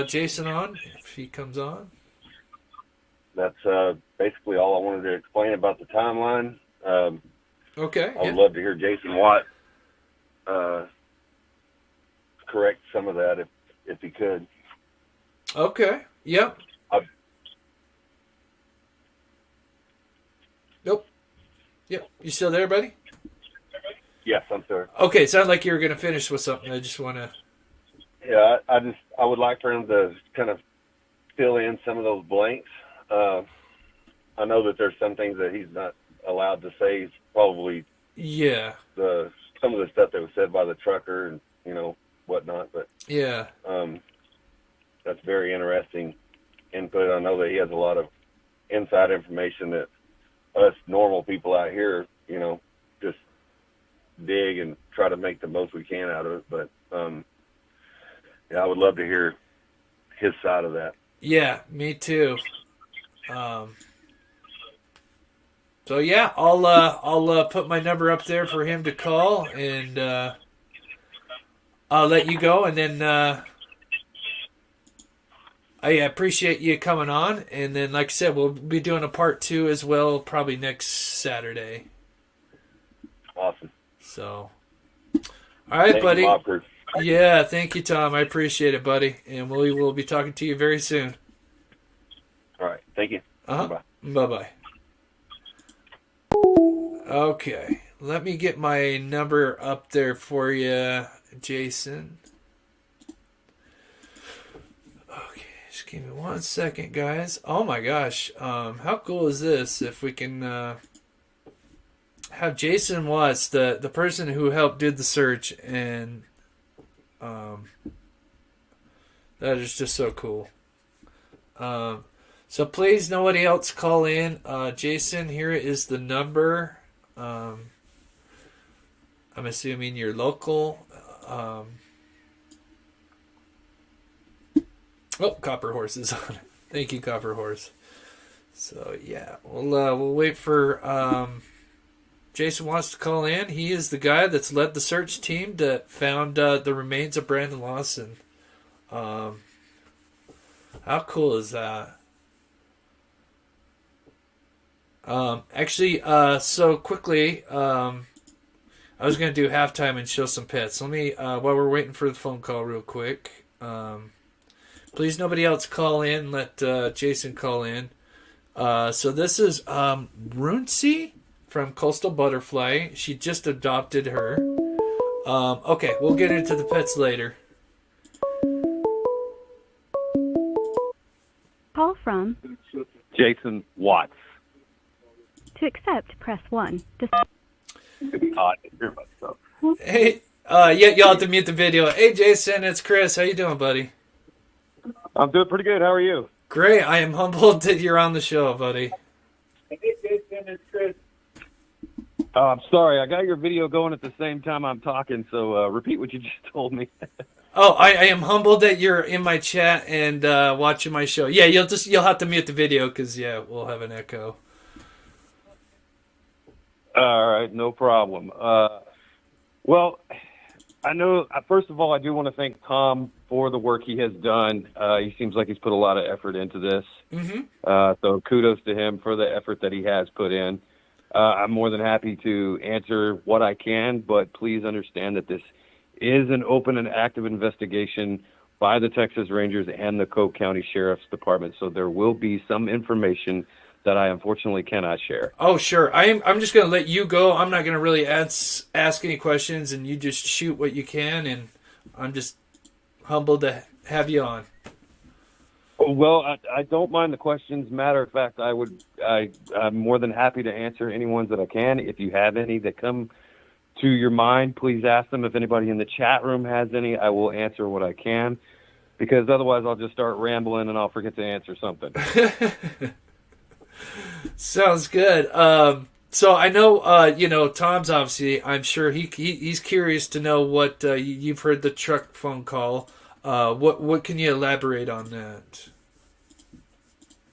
Jason on if he comes on. That's basically all I wanted to explain about the timeline. Okay. I would love to hear Jason Watt correct some of that if he could. Okay. Yep. Nope. Yep. You still there, buddy? Yes, I'm sorry. Okay. Sounded like you were going to finish with something. I just want to. Yeah, I would like for him to kind of fill in some of those blanks. I know that there's some things that he's not allowed to say. Probably some of the stuff that was said by the trucker and whatnot. But yeah, that's very interesting input. I know that he has a lot of inside information that us normal people out here, just dig and try to make the most we can out of it. But I would love to hear his side of that. Yeah, me too. So yeah, I'll put my number up there for him to call, and I'll let you go, and then I appreciate you coming on, and then like I said, we'll be doing a part 2 as well, probably next Saturday. Awesome. So, all right, Thank buddy. you, Bob. Yeah, thank you, Tom. I appreciate it, buddy, and we will be talking to you very soon. All right. Thank you. Bye. Bye-bye. Okay, let me get my number up there for you, Jason. Okay, just give me 1 second, guys. Oh my gosh. How cool is this if we can have Jason Watts, the person who helped did the search, and that is just so cool. So please, nobody else call in. Jason, here is the number. I'm assuming you're local. Copper Horse is on it. Thank you, Copper Horse. So yeah, we'll wait for Jason Wants to call in. He is the guy that's led the search team that found the remains of Brandon Lawson. How cool is that? Actually, so quickly, I was going to do halftime and show some pets. Let me, while we're waiting for the phone call real quick, please nobody else call in. Let Jason call in. So this is Runcie from Coastal Butterfly. She just adopted her. Okay, we'll get into the pets later. Call from. Jason Watts. To accept, press 1. Hey, yeah, y'all have to mute the video. Hey, Jason, it's Chris. How you doing, buddy? I'm doing pretty good. How are you? Great. I am humbled that you're on the show, buddy. Hey, Jason, it's Chris. I'm sorry. I got your video going at the same time I'm talking, so repeat what you just told me. Oh, I am humbled that you're in my chat and watching my show. Yeah, you'll have to mute the video because we'll have an echo. All right, no problem. Well, I know, first of all, I do want to thank Tom for the work he has done. He seems like he's put a lot of effort into this. Mm-hmm. So kudos to him for the effort that he has put in. I'm more than happy to answer what I can, but please understand that this is an open and active investigation by the Texas Rangers and the Coke County Sheriff's Department. So there will be some information that I unfortunately cannot share. Oh, sure. I'm just going to let you go. I'm not going to really ask any questions, and you just shoot what you can, and I'm just humbled to have you on. Well, I don't mind the questions. Matter of fact, I'm more than happy to answer any ones that I can. If you have any that come to your mind, please ask them. If anybody in the chat room has any, I will answer what I can, because otherwise I'll just start rambling and I'll forget to answer something. Sounds good. So I know, Tom's obviously, I'm sure he's curious to know what you've heard the truck phone call. What can you elaborate on that?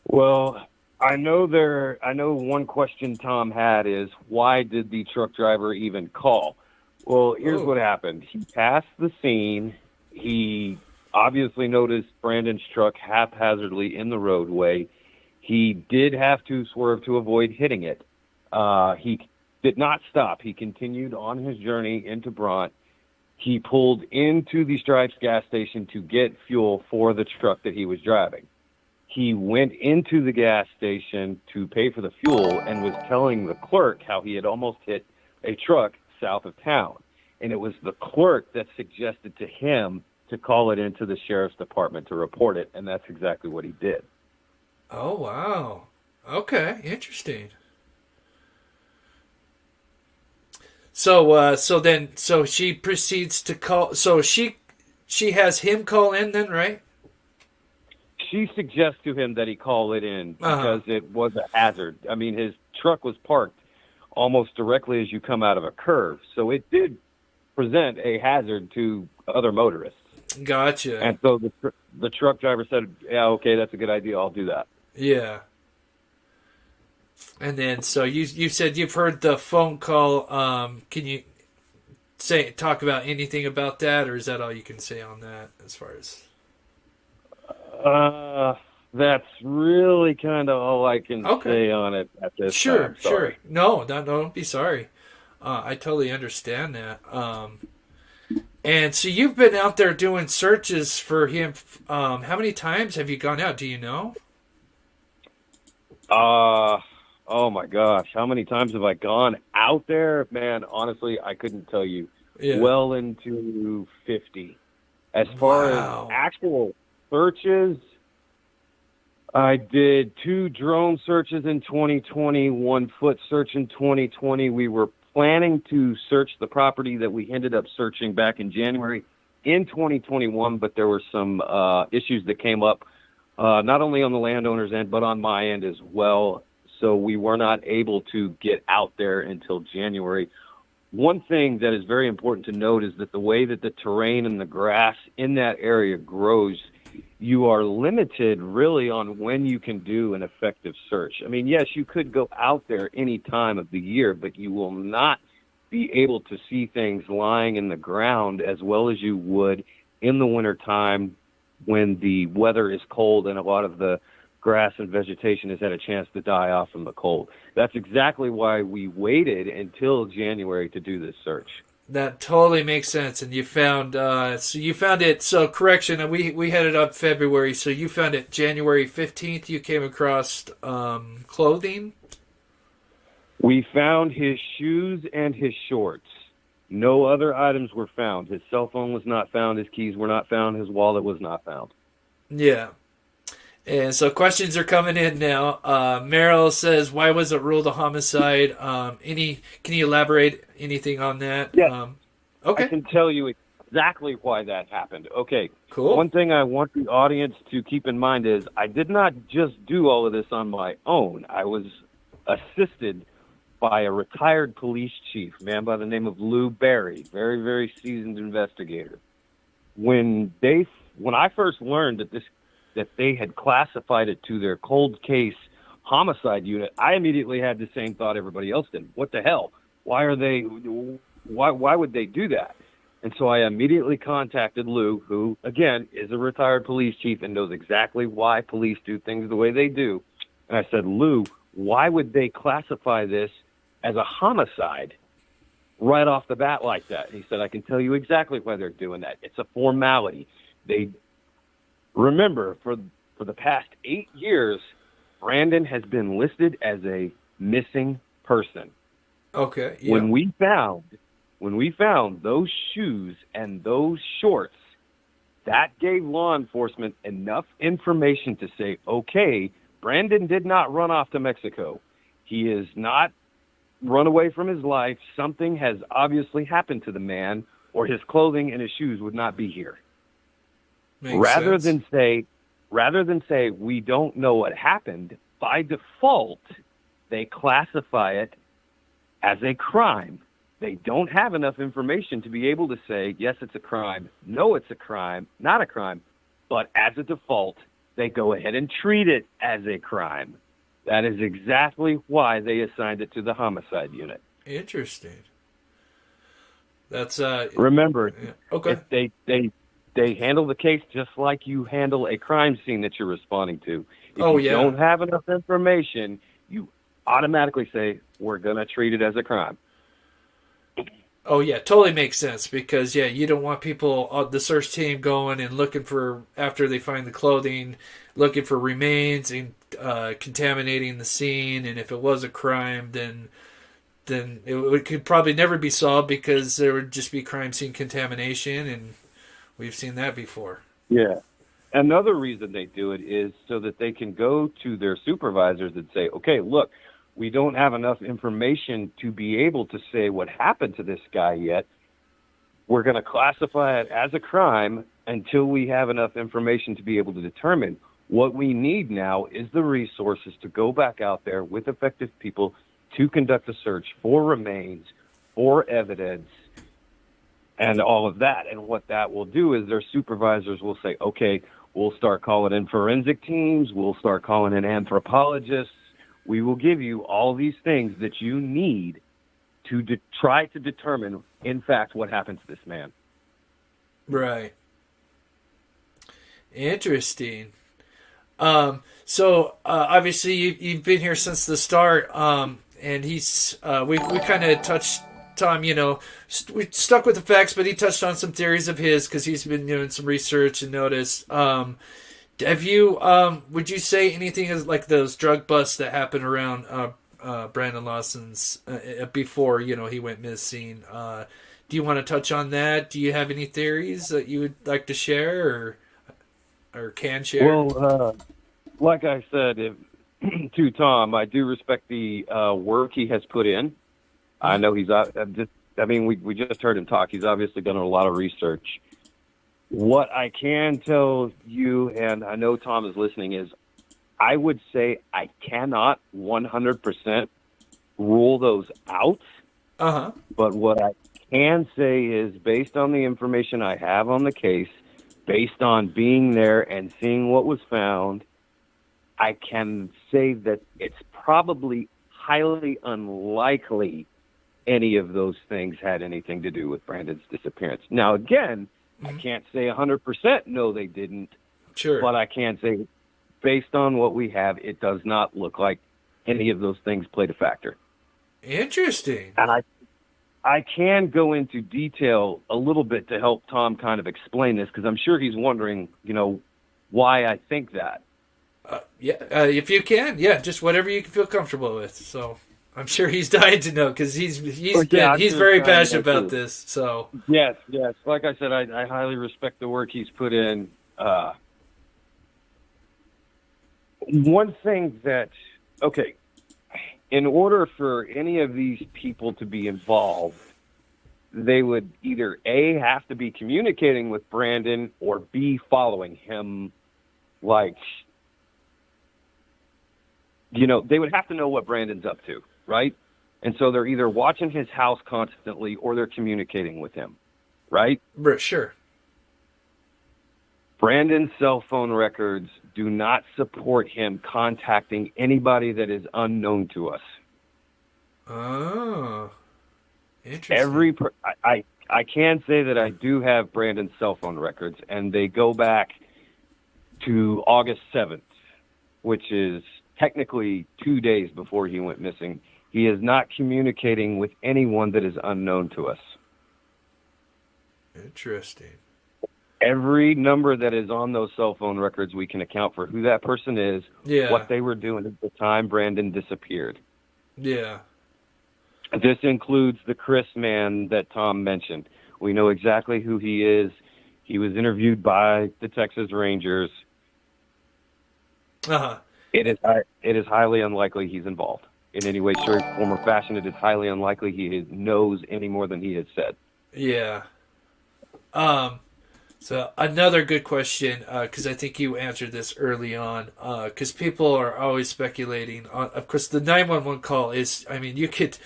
Well, I know one question Tom had is, why did the truck driver even call? Well, here's what happened. He passed the scene. He obviously noticed Brandon's truck haphazardly in the roadway. He did have to swerve to avoid hitting it. He did not stop. He continued on his journey into Bront. He pulled into the Stripes gas station to get fuel for the truck that he was driving. He went into the gas station to pay for the fuel and was telling the clerk how he had almost hit a truck south of town. And it was the clerk that suggested to him to call it into the sheriff's department to report it, and that's exactly what he did. Oh, wow. Okay, interesting. So she proceeds to call. So she has him call in then, right? She suggests to him that he call it in because it was a hazard. I mean, his truck was parked almost directly as you come out of a curve, so it did present a hazard to other motorists. Gotcha. And so the truck driver said, "Yeah, okay, that's a good idea. I'll do that." Yeah. And then, so you said you've heard the phone call. Can you talk about anything about that, or is that all you can say on that as far as? That's really kind of all I can say on it at this time. Sure. No, don't be sorry. I totally understand that. And so you've been out there doing searches for him. How many times have you gone out? Do you know? Oh my gosh. How many times have I gone out there? Man, honestly, I couldn't tell you. Yeah. Well into 50. As far as actual searches, I did 2 drone searches in 2020, 1 foot search in 2020. We were planning to search the property that we ended up searching back in January in 2021, but there were some issues that came up, not only on the landowner's end, but on my end as well. So we were not able to get out there until January. One thing that is very important to note is that the way that the terrain and the grass in that area grows, you are limited really on when you can do an effective search. I mean, yes, you could go out there any time of the year, but you will not be able to see things lying in the ground as well as you would in the wintertime when the weather is cold and a lot of the grass and vegetation has had a chance to die off from the cold. That's exactly why we waited until January to do this search. That totally makes sense. And you found, so you found it, so correction, we had it up February, so you found it January 15th, you came across clothing? We found his shoes and his shorts. No other items were found. His cell phone was not found, his keys were not found, his wallet was not found. Yeah. And so questions are coming in now. Meryl says, why was it ruled a homicide? Can you elaborate anything on that? Yeah. Okay. I can tell you exactly why that happened. Okay. Cool. One thing I want the audience to keep in mind is I did not just do all of this on my own. I was assisted by a retired police chief, a man by the name of Lou Berry, very, very seasoned investigator. When I first learned that they had classified it to their cold case homicide unit, I immediately had the same thought everybody else did. What the hell? Why would they do that? And so I immediately contacted Lou, who, again, is a retired police chief and knows exactly why police do things the way they do. And I said, Lou, why would they classify this as a homicide right off the bat like that? And he said, I can tell you exactly why they're doing that. It's a formality. Remember, for the past 8 years, Brandon has been listed as a missing person. Okay. Yeah. When we found those shoes and those shorts, that gave law enforcement enough information to say, okay, Brandon did not run off to Mexico. He is not run away from his life. Something has obviously happened to the man, or his clothing and his shoes would not be here. Rather than say we don't know what happened, by default they classify it as a crime. They don't have enough information to be able to say yes, it's a crime, no, it's a crime, not a crime, but as a default they go ahead and treat it as a crime. That is exactly why they assigned it to the homicide unit. Interesting. That's remember, yeah. Okay. They handle the case just like you handle a crime scene that you're responding to. If you yeah. don't have enough information, you automatically say, we're going to treat it as a crime. Oh, yeah, totally makes sense because, yeah, you don't want people, the search team going and looking for, after they find the clothing, looking for remains and contaminating the scene. And if it was a crime, then it could probably never be solved because there would just be crime scene contamination, and we've seen that before. Yeah. Another reason they do it is so that they can go to their supervisors and say, okay, look, we don't have enough information to be able to say what happened to this guy yet. We're going to classify it as a crime until we have enough information to be able to determine. What we need now is the resources to go back out there with effective people to conduct a search for remains, for evidence, and all of that. And what that will do is their supervisors will say, okay, we'll start calling in forensic teams. We'll start calling in anthropologists. We will give you all these things that you need to try to determine, in fact, what happened to this man. Right. Interesting. So obviously you've been here since the start, and he's we kind of touched Tom. We stuck with the facts, but he touched on some theories of his because he's been doing some research and noticed. Have you? Would you say anything is like those drug busts that happened around Brandon Lawson's before he went missing? Do you want to touch on that? Do you have any theories that you would like to share or can share? Well, like I said to Tom, I do respect the work he has put in. I know he's we just heard him talk. He's obviously done a lot of research. What I can tell you, and I know Tom is listening, is I would say I cannot 100% rule those out. Uh-huh. But what I can say is, based on the information I have on the case, based on being there and seeing what was found, I can say that it's probably highly unlikely any of those things had anything to do with Brandon's disappearance. Now, again, I can't say 100% no, they didn't. Sure. But I can say, based on what we have, it does not look like any of those things played a factor. Interesting. And I can go into detail a little bit to help Tom kind of explain this, because I'm sure he's wondering, why I think that. If you can, just whatever you can feel comfortable with. So I'm sure he's dying to know, because he's very passionate about this. So yes. Like I said, I highly respect the work he's put in. One thing that, in order for any of these people to be involved, they would either A, have to be communicating with Brandon, or B, following him. They would have to know what Brandon's up to, right? And so they're either watching his house constantly or they're communicating with him, right? Sure. Brandon's cell phone records do not support him contacting anybody that is unknown to us. Oh, interesting. I can say that I do have Brandon's cell phone records, and they go back to August 7th, which is technically 2 days before he went missing. He is not communicating with anyone that is unknown to us. Interesting. Every number that is on those cell phone records, we can account for who that person is, what they were doing at the time Brandon disappeared. Yeah. This includes the Chris man that Tom mentioned. We know exactly who he is. He was interviewed by the Texas Rangers. Uh-huh. It is highly unlikely he's involved in any way, shape, form, or fashion. It is highly unlikely he knows any more than he has said. Yeah. So another good question, because I think you answered this early on, because people are always speculating. Of course, the 911 call is, you could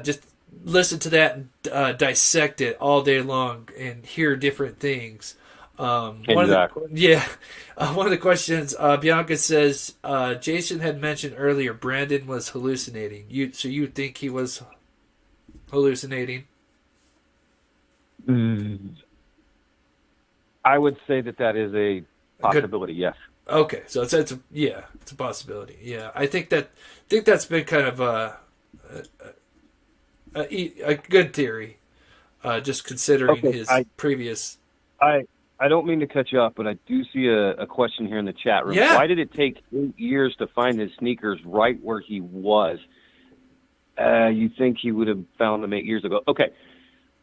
just listen to that and dissect it all day long and hear different things. Exactly. One of the questions, Bianca says, Jason had mentioned earlier Brandon was hallucinating. So you think he was hallucinating? I would say that is a possibility. Yes. Okay, so it's a possibility. Yeah, I think that's been kind of a good theory, just considering his previous. I don't mean to cut you off, but I do see a question here in the chat room. Yeah. Why did it take 8 years to find his sneakers right where he was? You think he would have found them 8 years ago? Okay.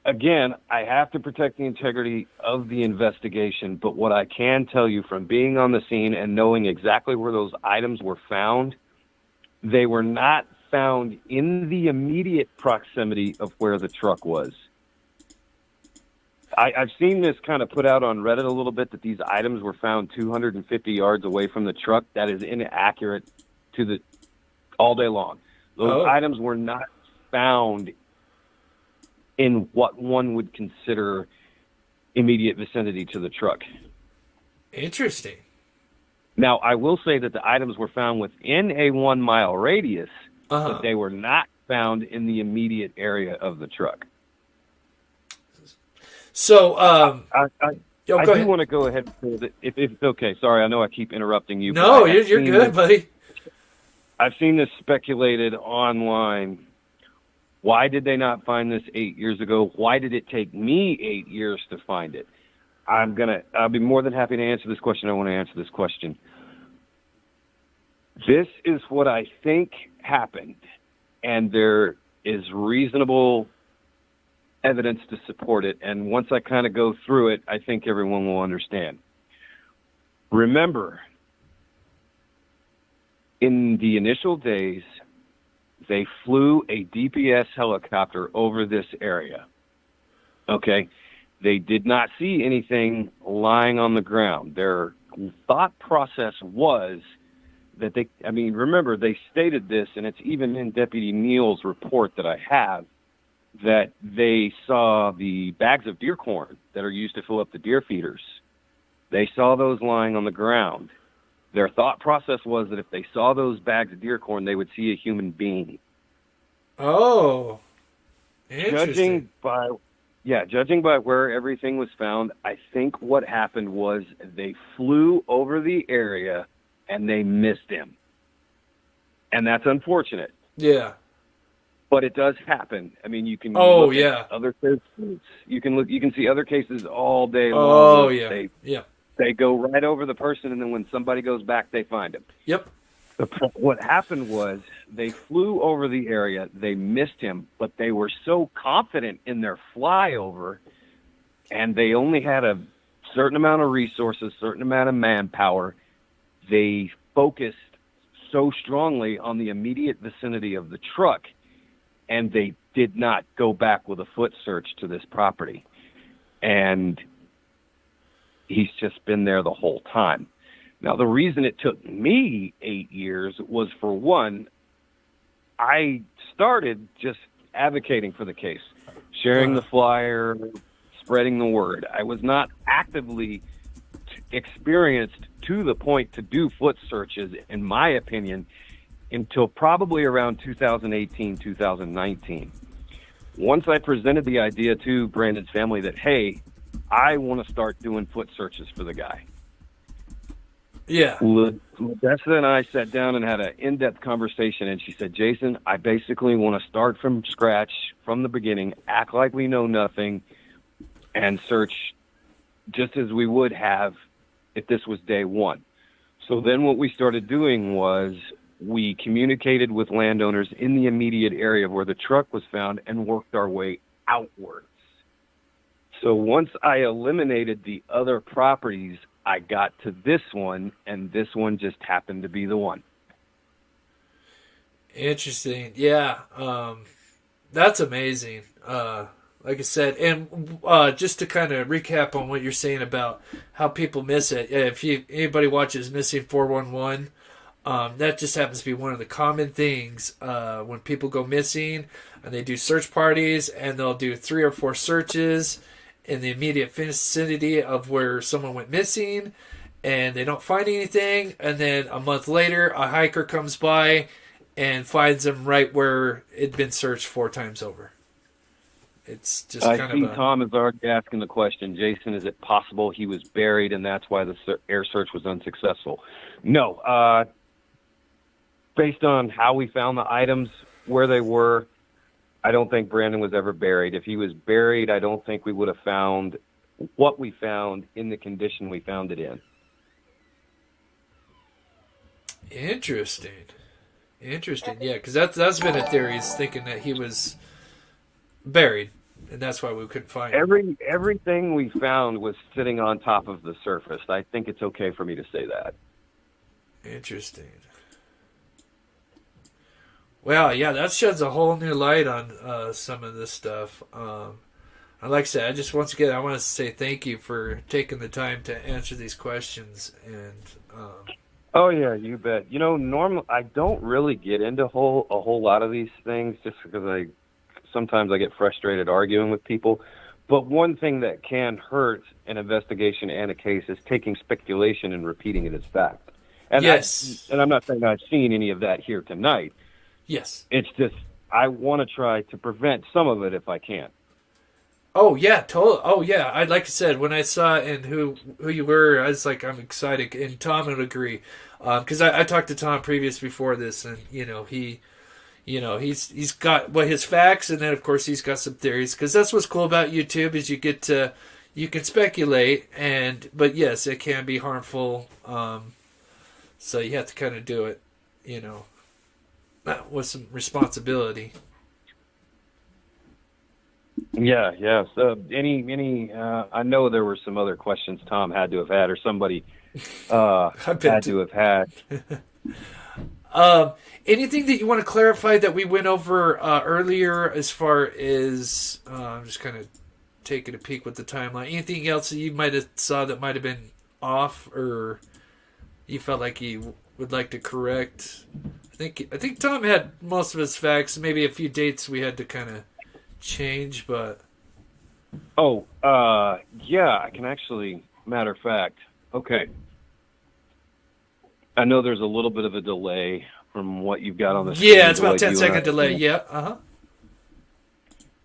Again, I have to protect the integrity of the investigation, but what I can tell you from being on the scene and knowing exactly where those items were found, they were not found in the immediate proximity of where the truck was. I've seen this kind of put out on Reddit a little bit, that these items were found 250 yards away from the truck. That is inaccurate all day long. Those items were not found in what one would consider immediate vicinity to the truck. Interesting. Now, I will say that the items were found within a 1 mile radius, but they were not found in the immediate area of the truck. So, I do want to go ahead, if it's okay. Sorry, I know I keep interrupting you. No, you're good, buddy. I've seen this speculated online. Why did they not find this 8 years ago? Why did it take me 8 years to find it? I'll be more than happy to answer this question. I want to answer this question. This is what I think happened, and there is reasonable evidence to support it. And once I kind of go through it, I think everyone will understand. Remember, In the initial days, they flew a DPS helicopter over this area. Okay? They did not see anything lying on the ground. Their thought process was that remember, they stated this, and it's even in Deputy Neal's report that I have, that they saw the bags of deer corn that are used to fill up the deer feeders. They saw those lying on the ground. Their thought process was that if they saw those bags of deer corn, they would see a human being. Oh, interesting. Judging by where everything was found, I think what happened was they flew over the area and they missed him. And that's unfortunate. Yeah. But it does happen. I mean, you can look at yeah. other cases. You can see other cases all day long. Oh, yeah. They go right over the person, and then when somebody goes back, they find him. Yep. What happened was they flew over the area, they missed him, but they were so confident in their flyover, and they only had a certain amount of resources, certain amount of manpower. They focused so strongly on the immediate vicinity of the truck, and they did not go back with a foot search to this property. And he's just been there the whole time. Now, the reason it took me 8 years was, for one, I started just advocating for the case, sharing the flyer, spreading the word. I was not actively experienced to the point to do foot searches, in my opinion, until probably around 2018, 2019. Once I presented the idea to Brandon's family that, hey, I want to start doing foot searches for the guy. Yeah. Ladessa and I sat down and had an in-depth conversation, and she said, Jason, I basically want to start from scratch, from the beginning, act like we know nothing, and search just as we would have if this was day one. So then what we started doing was we communicated with landowners in the immediate area where the truck was found and worked our way outwards. So once I eliminated the other properties, I got to this one, and this one just happened to be the one. Interesting. Yeah. That's amazing. Like I said, and just to kind of recap on what you're saying about how people miss it, if anybody watches Missing 411, that just happens to be one of the common things when people go missing, and they do search parties, and they'll do 3 or 4 searches in the immediate vicinity of where someone went missing, and they don't find anything, and then a month later a hiker comes by and finds them right where it'd been searched 4 times over. It's just I see Tom is already asking the question, Jason, is it possible he was buried and that's why the air search was unsuccessful? No. Based on how we found the items, where they were, I don't think Brandon was ever buried. If he was buried, I don't think we would have found what we found in the condition we found it in. Interesting. Yeah, because that's been a theory, is thinking that he was buried, and that's why we couldn't find him. Everything we found was sitting on top of the surface. I think it's okay for me to say that. Interesting. Well, yeah, that sheds a whole new light on some of this stuff. And like I said, once again, I want to say thank you for taking the time to answer these questions. And oh yeah, you bet. Normally I don't really get into a whole lot of these things, just because sometimes I get frustrated arguing with people. But one thing that can hurt an investigation and a case is taking speculation and repeating it as fact. And yes. I'm not saying I've seen any of that here tonight. Yes. It's just I want to try to prevent some of it if I can. Oh yeah, totally. Oh yeah, like I said, when I saw and who you were, I was like, I'm excited, and Tom would agree, because I talked to Tom previous before this, and he's got his facts, and then of course he's got some theories, because that's what's cool about YouTube is you can speculate, but yes, it can be harmful, so you have to kind of do it, with some responsibility. Yeah. So any I know there were some other questions Tom had to have had, or somebody had to have had. Anything that you want to clarify that we went over earlier as far as I'm just kind of taking a peek with the timeline. Anything else that you might have saw that might have been off, or you felt like you would like to correct? I think Tom had most of his facts. Maybe a few dates we had to kind of change, but yeah, I can actually. Matter of fact, okay. I know there's a little bit of a delay from what you've got on the screen. Yeah, it's about 10-second delay. Yeah,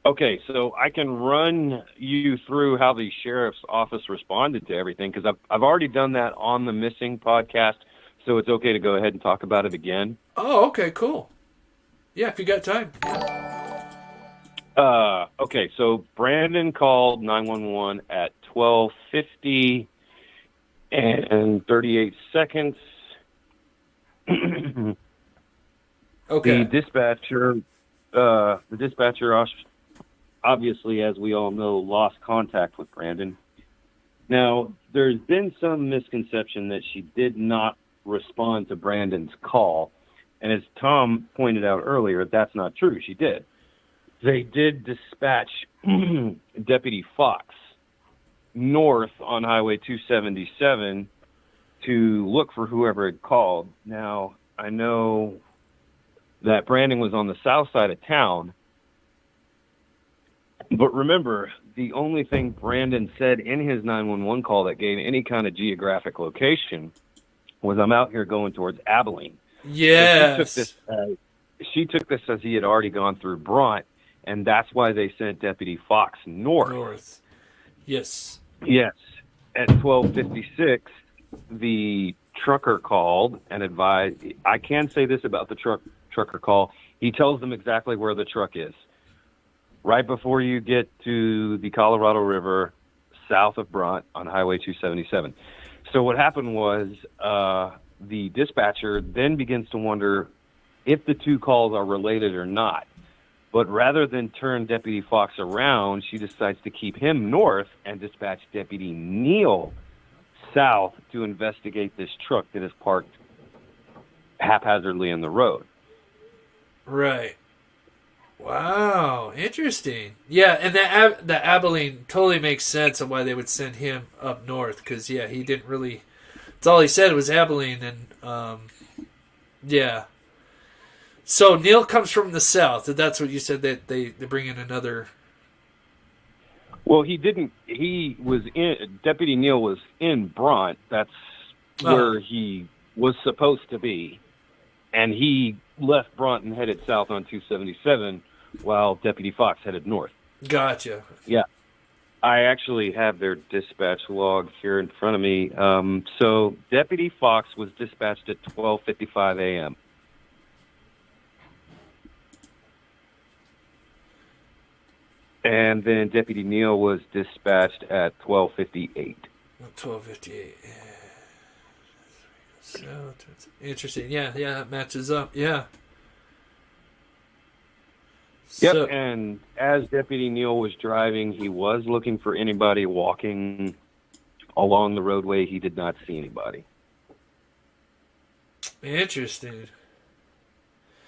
Okay, so I can run you through how the sheriff's office responded to everything, because I've already done that on the Missing podcast, so it's okay to go ahead and talk about it again. Oh, okay, cool. Yeah, if you got time. Okay, so Brandon called 911 at 12:50 and 38 seconds. Okay. The dispatcher, obviously, as we all know, lost contact with Brandon. Now, there's been some misconception that she did not respond to Brandon's call. And as Tom pointed out earlier, that's not true. She did. They did dispatch Deputy Fox north on Highway 277 to look for whoever had called. Now, I know that Brandon was on the south side of town, but remember, the only thing Brandon said in his 911 call that gave any kind of geographic location was, I'm out here going towards Abilene. Yes. So she took this as he had already gone through Bront, and that's why they sent Deputy Fox north. Yes. Yes. At 12:56, the trucker called and advised. I can say this about the trucker call. He tells them exactly where the truck is. Right before you get to the Colorado River, south of Bront on Highway 277. So what happened was the dispatcher then begins to wonder if the two calls are related or not. But rather than turn Deputy Fox around, she decides to keep him north and dispatch Deputy Neal south to investigate this truck that is parked haphazardly in the road. Right. Wow, interesting. Yeah, and the Abilene totally makes sense of why they would send him up north, because, yeah, he didn't really... That's all he said was Abilene, and, yeah. So Neil comes from the south, and that's what you said, that they bring in another... Well, he didn't... He was in... Deputy Neal was in Bront. That's where he was supposed to be. And he left Bront and headed south on 277, while Deputy Fox headed north. Gotcha. Yeah. I actually have their dispatch log here in front of me. So Deputy Fox was dispatched at 12:55 a.m. And then Deputy Neal was dispatched at 12:58. 12:58. So interesting. Yeah, that matches up. Yeah. Yep, So, and as Deputy Neal was driving, he was looking for anybody walking along the roadway. He did not see anybody. interesting.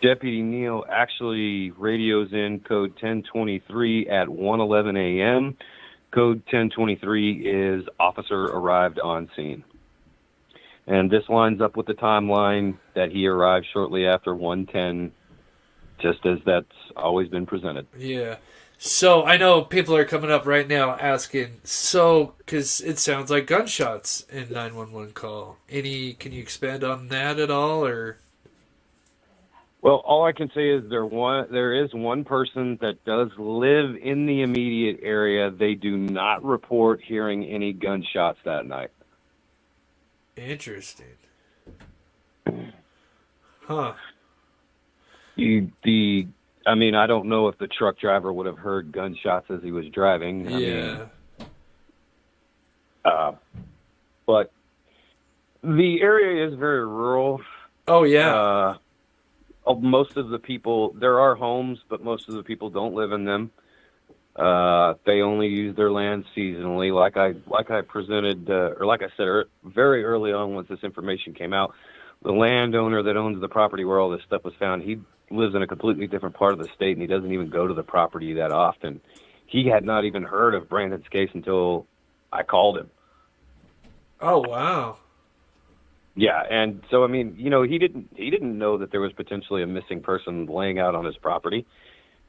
Deputy Neal actually radios in code 1023 at 1:11 a.m. Code 1023 is officer arrived on scene. And this lines up with the timeline that he arrived shortly after 1:10, just as that's always been presented. Yeah. So I know people are coming up right now asking, because it sounds like gunshots in 911 call. Can you expand on that at all, or? Well, all I can say is there is one person that does live in the immediate area. They do not report hearing any gunshots that night. Interesting. Huh. I don't know if the truck driver would have heard gunshots as he was driving. But the area is very rural. Oh, yeah. Most of the people, there are homes, but most of the people don't live in them. They only use their land seasonally, like I presented, or like I said very early on once this information came out. the landowner that owns the property where all this stuff was found, he lives in a completely different part of the state, and he doesn't even go to the property that often. He had not even heard of Brandon's case until I called him. Oh, wow. Yeah, and so I mean, you know, he didn't know that there was potentially a missing person laying out on his property.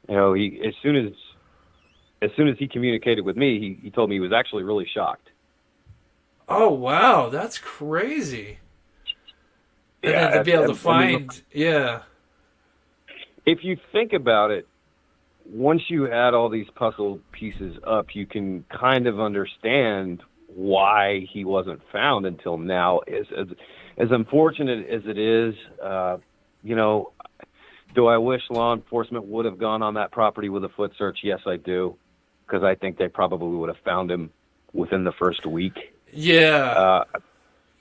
You know, he as soon as he communicated with me, he told me he was actually really shocked. Oh, wow. That's crazy. And Yeah, then to be able to I mean, find, yeah. if you think about it, once you add all these puzzle pieces up, you can kind of understand why he wasn't found until now. As unfortunate as it is, you know, do I wish law enforcement would have gone on that property with a foot search? Yes, I do, because I think they probably would have found him within the first week. Yeah.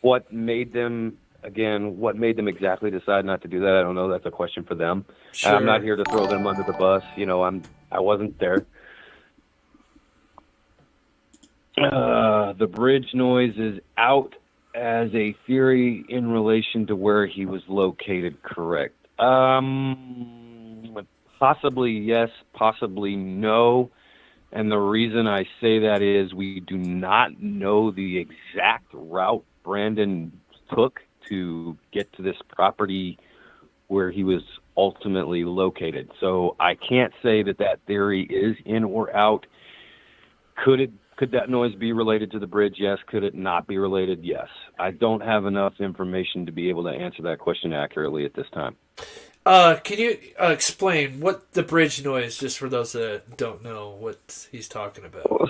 What made them exactly decide not to do that, I don't know. That's a question for them. Sure. I'm not here to throw them under the bus. You know, I wasn't there. The bridge noise is out as a theory in relation to where he was located, correct? Possibly yes, possibly no. And the reason I say that is we do not know the exact route Brandon took to get to this property where he was ultimately located. So I can't say that theory is in or out. Could that noise be related to the bridge? Yes. Could it not be related? Yes. I don't have enough information to be able to answer that question accurately at this time. Can you explain what the bridge noise, just for those that don't know what he's talking about? Well,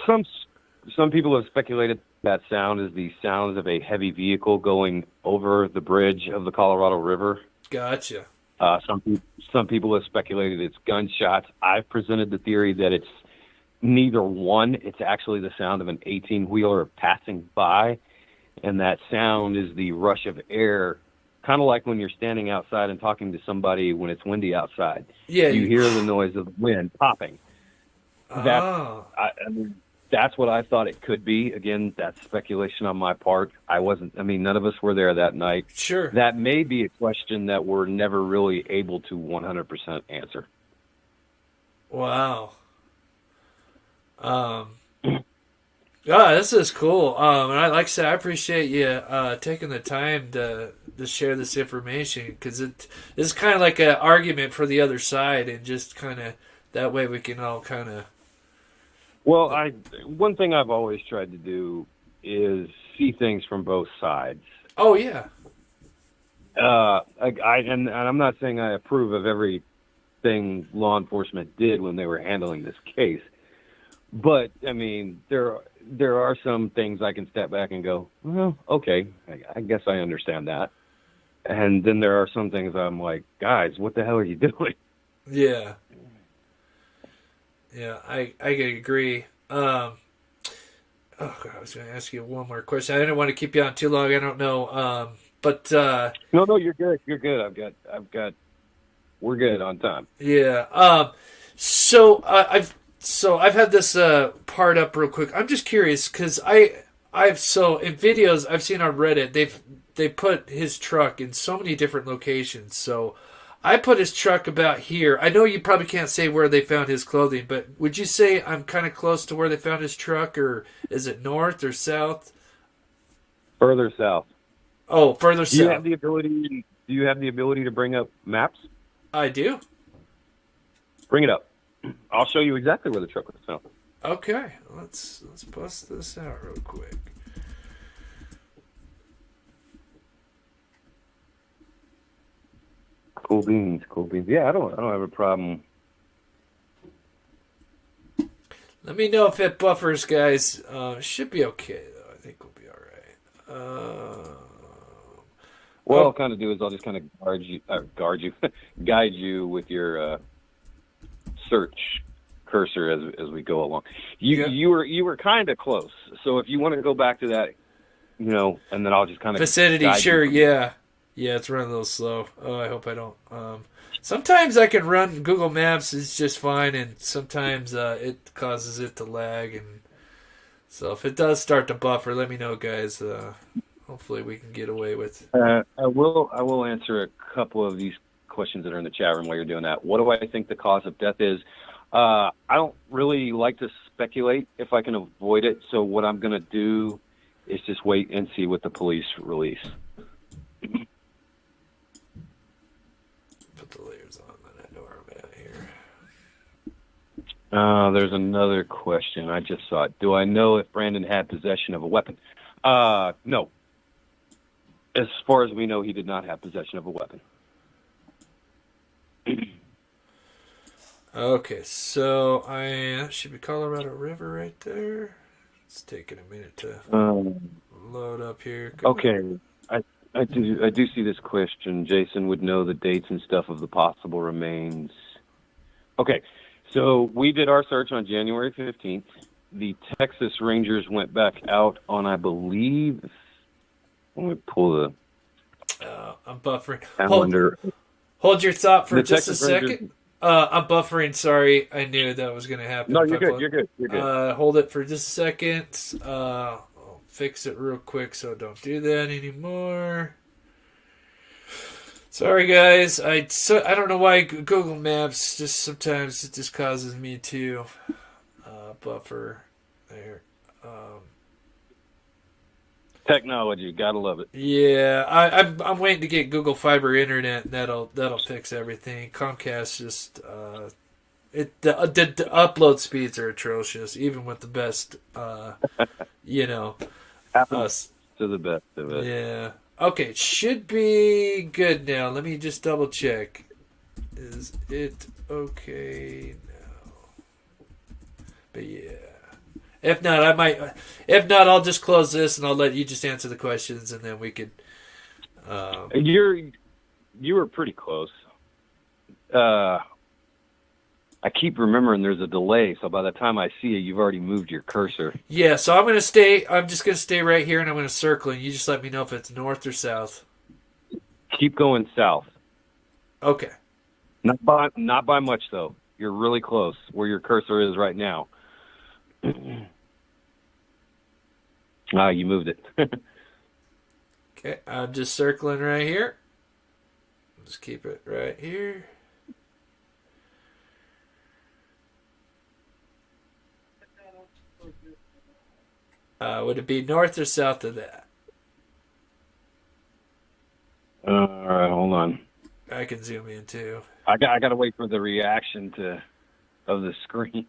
some people have speculated that sound is the sounds of a heavy vehicle going over the bridge of the Colorado River. Gotcha. Some people have speculated it's gunshots. I've presented the theory that it's neither one. It's actually the sound of an 18-wheeler passing by, and that sound is the rush of air, kind of like when you're standing outside and talking to somebody when it's windy outside. Yeah, you hear the noise of the wind popping. Oh. That's what I thought it could be. Again, that's speculation on my part. None of us were there that night. Sure. That may be a question that we're never really able to 100% answer. Wow. This is cool. And like I said, I appreciate you taking the time to share this information, because it is kind of like an argument for the other side, and just kind of that way we can all kind of. Well, one thing I've always tried to do is see things from both sides. Oh yeah. And I'm not saying I approve of everything law enforcement did when they were handling this case, but I mean there are some things I can step back and go, well, okay, I guess I understand that. And then there are some things I'm like, guys, what the hell are you doing? Yeah. Yeah, I agree. Oh God, I was going to ask you one more question. I didn't want to keep you on too long. I don't know, but no, you're good. You're good. We're good on time. Yeah. So I've had this part up real quick. I'm just curious because in videos I've seen on Reddit, they put his truck in so many different locations. So I put his truck about here. I know you probably can't say where they found his clothing, but would you say I'm kind of close to where they found his truck, or is it north or south? Further south. Oh, further south. Do you have the ability to bring up maps? I do. Bring it up. I'll show you exactly where the truck was found. Okay, let's bust this out real quick. Cool beans. Yeah, I don't have a problem. Let me know if it buffers, guys. Should be okay though. I think we'll be all right. What I'll kind of do is I'll just kind of guide you with your search cursor as we go along. You were kind of close. So if you want to go back to that, and then I'll just kind of vicinity. Sure, yeah. Yeah, it's running a little slow. Oh, I hope I don't. Sometimes I can run Google Maps, it's just fine, and sometimes it causes it to lag. And so if it does start to buffer, let me know, guys. hopefully we can get away with. I will answer a couple of these questions that are in the chat room while you're doing that. What do I think the cause of death is? I don't really like to speculate if I can avoid it. So what I'm going to do is just wait and see what the police release. Put the layers on, then I know where I'm at here. There's another question. I just saw it. Do I know if Brandon had possession of a weapon? No. As far as we know, he did not have possession of a weapon. Okay, so that should be Colorado River right there. It's taking a minute to load up here. Okay, I do see this question. Jason would know the dates and stuff of the possible remains. Okay, so we did our search on January 15th. The Texas Rangers went back out on, I believe. Let me pull the. I'm buffering. Calendar. Hold your thought for The just Texas a second. Rangers- I'm buffering. Sorry, I knew that was going to happen. No, you're good. You're good. You're good. Hold it for just a second. I'll fix it real quick so I don't do that anymore. Sorry, guys. I don't know why Google Maps just sometimes it just causes me to buffer there. Technology, gotta love it. Yeah, I'm waiting to get Google Fiber Internet. And that'll fix everything. Comcast just the upload speeds are atrocious, even with the best. Happens to the best of it. Yeah. Okay, it should be good now. Let me just double check. Is it okay now? But yeah. If not, I'll just close this and I'll let you just answer the questions and then we could. You were pretty close. I keep remembering there's a delay, so by the time I see you, you've already moved your cursor. Yeah, so I'm just gonna stay right here and I'm gonna circle and you just let me know if it's north or south. Keep going south. Okay. Not by much though. You're really close where your cursor is right now. You moved it. Okay, I'm just circling right here. Just keep it right here. Would it be north or south of that? All right, hold on. I can zoom in too. I got to wait for the reaction of the screen.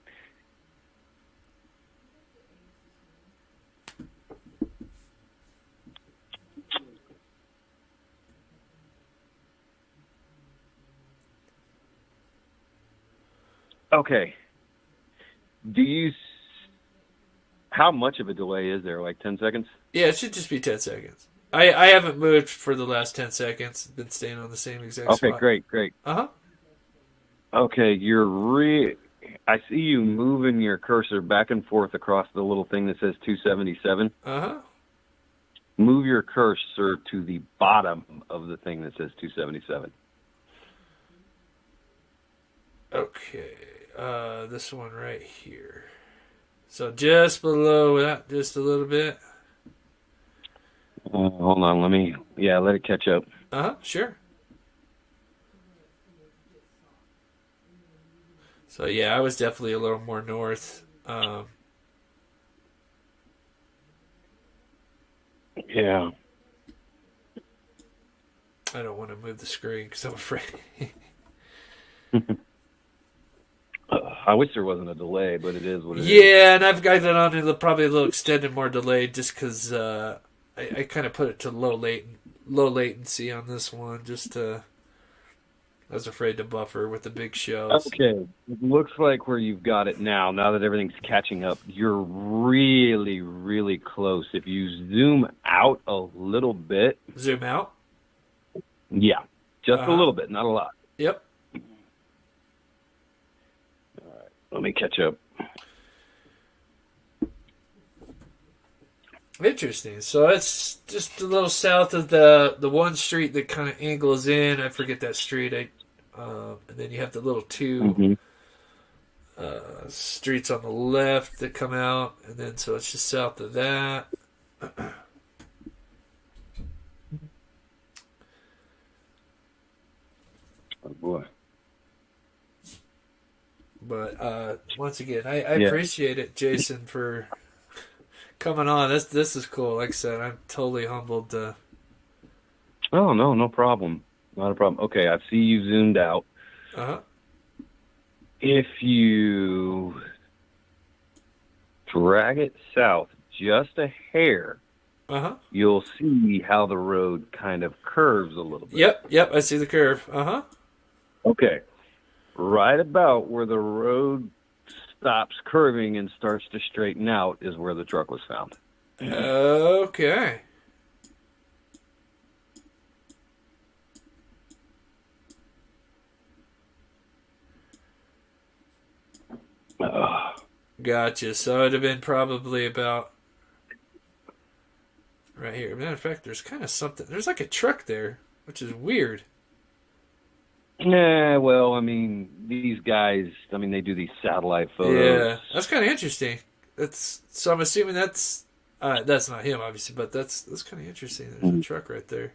Okay. How much of a delay is there? Like 10 seconds? Yeah, it should just be 10 seconds. I haven't moved for the last 10 seconds. Been staying on the same exact spot. Okay, great. Uh-huh. Okay, I see you moving your cursor back and forth across the little thing that says 277. Uh-huh. Move your cursor to the bottom of the thing that says 277. Okay. This one right here. So just below that, just a little bit. Hold on, let it catch up. Uh-huh, sure. So yeah, I was definitely a little more north. Yeah. I don't want to move the screen because I'm afraid. I wish there wasn't a delay, but it is what it is. Yeah, and I've got it on probably a little extended, more delayed, just because I kind of put it to low latency on this one, just to. I was afraid to buffer with the big shows. Okay, it looks like where you've got it now that everything's catching up, you're really, really close. If you zoom out a little bit. Zoom out? Yeah, just a little bit, not a lot. Yep. All right, let me catch up. Interesting. So it's just a little south of the one street that kind of angles in. I forget that street. And then you have the little two streets on the left that come out, and then so it's just south of that. Oh boy. But once again, I Yeah. appreciate it, Jason, for coming on. This is cool. Like I said, I'm totally humbled. Oh no problem. Not a problem. Okay, I see you zoomed out. Uh-huh. If you drag it south just a hair, Uh-huh. you'll see how the road kind of curves a little bit. Yep, I see the curve. Uh-huh. Okay. Right about where the road stops curving and starts to straighten out is where the truck was found. Okay. Gotcha. So it'd have been probably about right here. Matter of fact, there's kind of something. There's like a truck there, which is weird. Yeah, well, I mean, these guys, they do these satellite photos. Yeah, that's kind of interesting. So I'm assuming that's not him, obviously, but that's kind of interesting. There's a truck right there.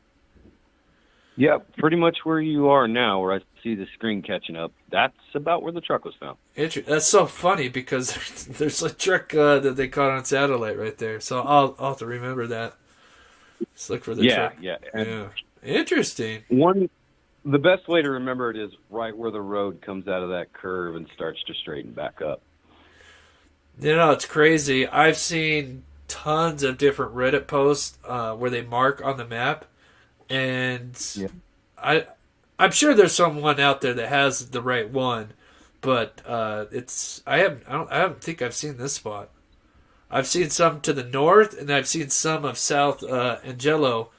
Yeah, pretty much where you are now, where I see the screen catching up. That's about where the truck was found. That's so funny because there's a truck that they caught on satellite right there. So I'll have to remember that. Let's look for the truck. Yeah. Yeah. Interesting. The best way to remember it is right where the road comes out of that curve and starts to straighten back up. You know, it's crazy. I've seen tons of different Reddit posts where they mark on the map, and I'm sure there's someone out there that has the right one, but I don't think I've seen this spot. I've seen some to the north, and I've seen some of South Angelo,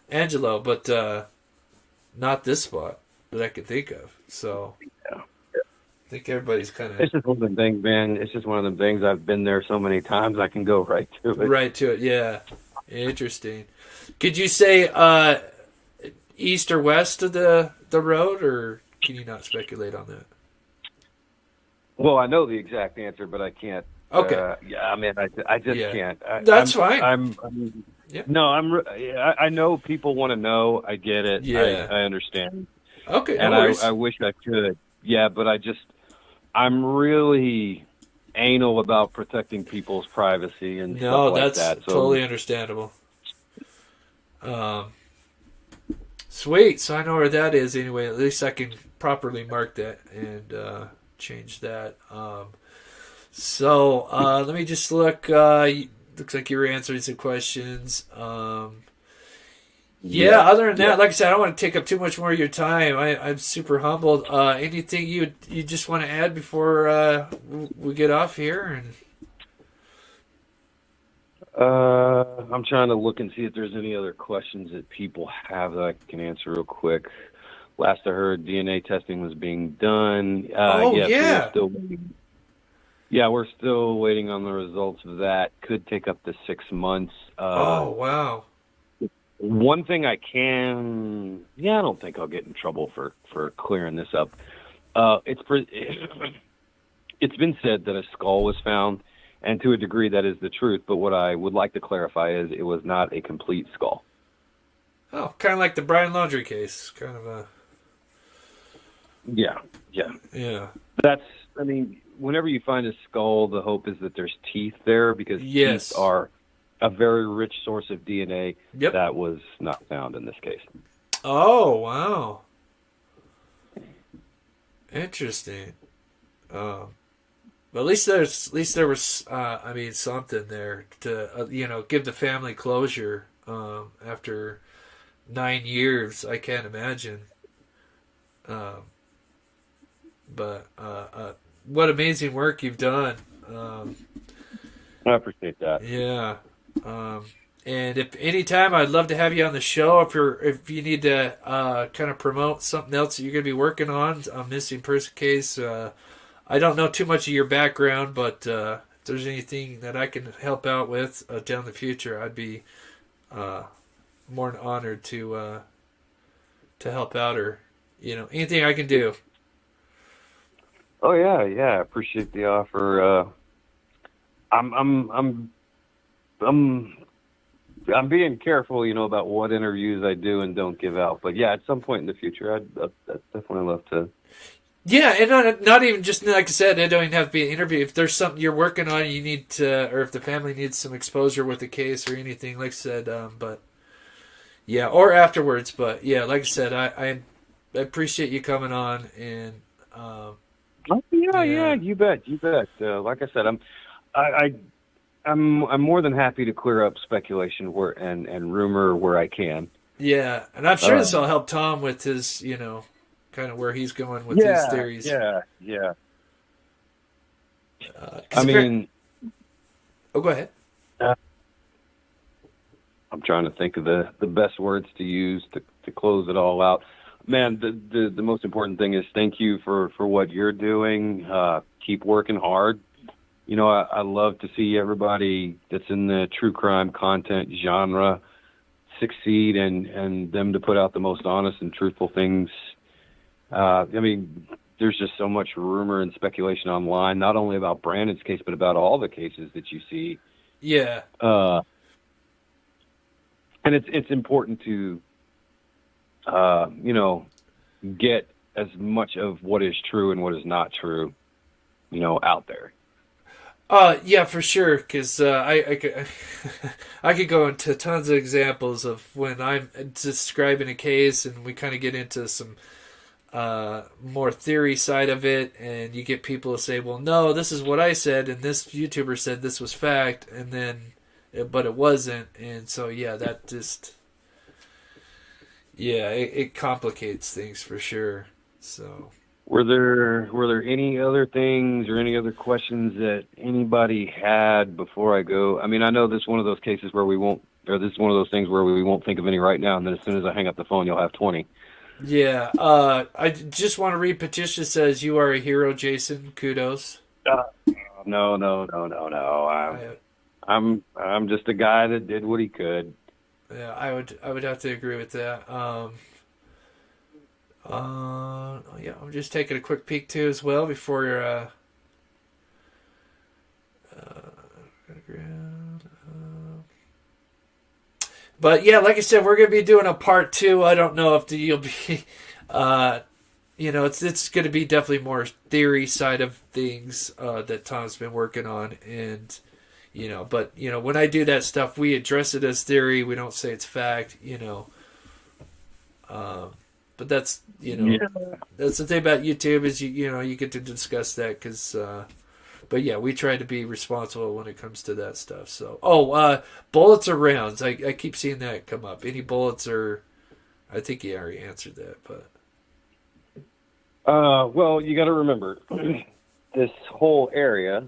but not this spot that I could think of. So I think everybody's kind of... It's just one of them things, man. It's just one of them things. I've been there so many times, I can go right to it. Right to it, yeah. Interesting. Could you say east or west of the road, or can you not speculate on that? Well, I know the exact answer, but I can't. Okay. I just can't. That's fine. I know people want to know. I get it. Yeah. I understand. Okay, no and worries. I wish I could. Yeah, but I'm really anal about protecting people's privacy and stuff like that. That's totally understandable. Sweet. So I know where that is anyway. At least I can properly mark that and change that. So let me just look. Looks like you were answering some questions. Other than that, like I said, I don't want to take up too much more of your time. I'm super humbled. Anything you just want to add before we get off here? I'm trying to look and see if there's any other questions that people have that I can answer real quick. Last I heard, DNA testing was being done. Yes, we're still waiting on the results of that. Could take up to 6 months. Wow. One thing I don't think I'll get in trouble for clearing this up. It's been said that a skull was found, and to a degree that is the truth, but what I would like to clarify is it was not a complete skull. Oh, kind of like the Brian Laundrie case. Kind of a... Yeah. Whenever you find a skull, the hope is that there's teeth there, because teeth are a very rich source of DNA that was not found in this case. Oh, wow. Interesting. But at least there was something there to give the family closure after 9 years. I can't imagine. But what amazing work you've done. I appreciate that. Yeah. And if anytime, I'd love to have you on the show. If you need to kind of promote something else that you're going to be working on, a missing person case. I don't know too much of your background, but if there's anything that I can help out with down the future, I'd be more than honored to help out, or anything I can do. Oh yeah, I appreciate the offer. I'm I'm being careful, about what interviews I do and don't give out. But yeah, at some point in the future, I'd definitely love to. Yeah, and not even just like I said, it don't even have to be an interview. If there's something you're working on, you need to, or if the family needs some exposure with the case or anything, like I said, but yeah, or afterwards. But yeah, like I said, I appreciate you coming on, and Yeah, you bet. Like I said, I'm more than happy to clear up speculation and rumor where I can. Yeah, and I'm sure this will help Tom with his, kind of where he's going with these theories. Yeah. Oh, go ahead. I'm trying to think of the best words to use to close it all out. Man, the most important thing is thank you for what you're doing. Keep working hard. I love to see everybody that's in the true crime content genre succeed and them to put out the most honest and truthful things. There's just so much rumor and speculation online, not only about Brandon's case, but about all the cases that you see. Yeah. And it's important to, get as much of what is true and what is not true, out there. Yeah, for sure. Because I could go into tons of examples of when I'm describing a case, and we kind of get into some more theory side of it, and you get people to say, "Well, no, this is what I said, and this YouTuber said this was fact," and then, but it wasn't, and so yeah, that just. Yeah, it complicates things for sure. So, were there any other things or any other questions that anybody had before I go? I know this is one of those cases where this is one of those things where we won't think of any right now, and then as soon as I hang up the phone, you'll have 20. Yeah. I just want to read. Patricia says, "You are a hero, Jason. Kudos." No. I'm just a guy that did what he could. Yeah, I would have to agree with that. Yeah, I'm just taking a quick peek too as well before you're but yeah, like I said, we're gonna be doing a part 2. I don't know if you'll be it's gonna be definitely more theory side of things that Tom's been working on, and but when I do that stuff, we address it as theory. We don't say it's fact, but that's that's the thing about YouTube is you get to discuss that because but yeah, we try to be responsible when it comes to that stuff. So bullets or rounds, I keep seeing that come up. Any bullets, or I think you already answered that, but well, you got to remember this whole area,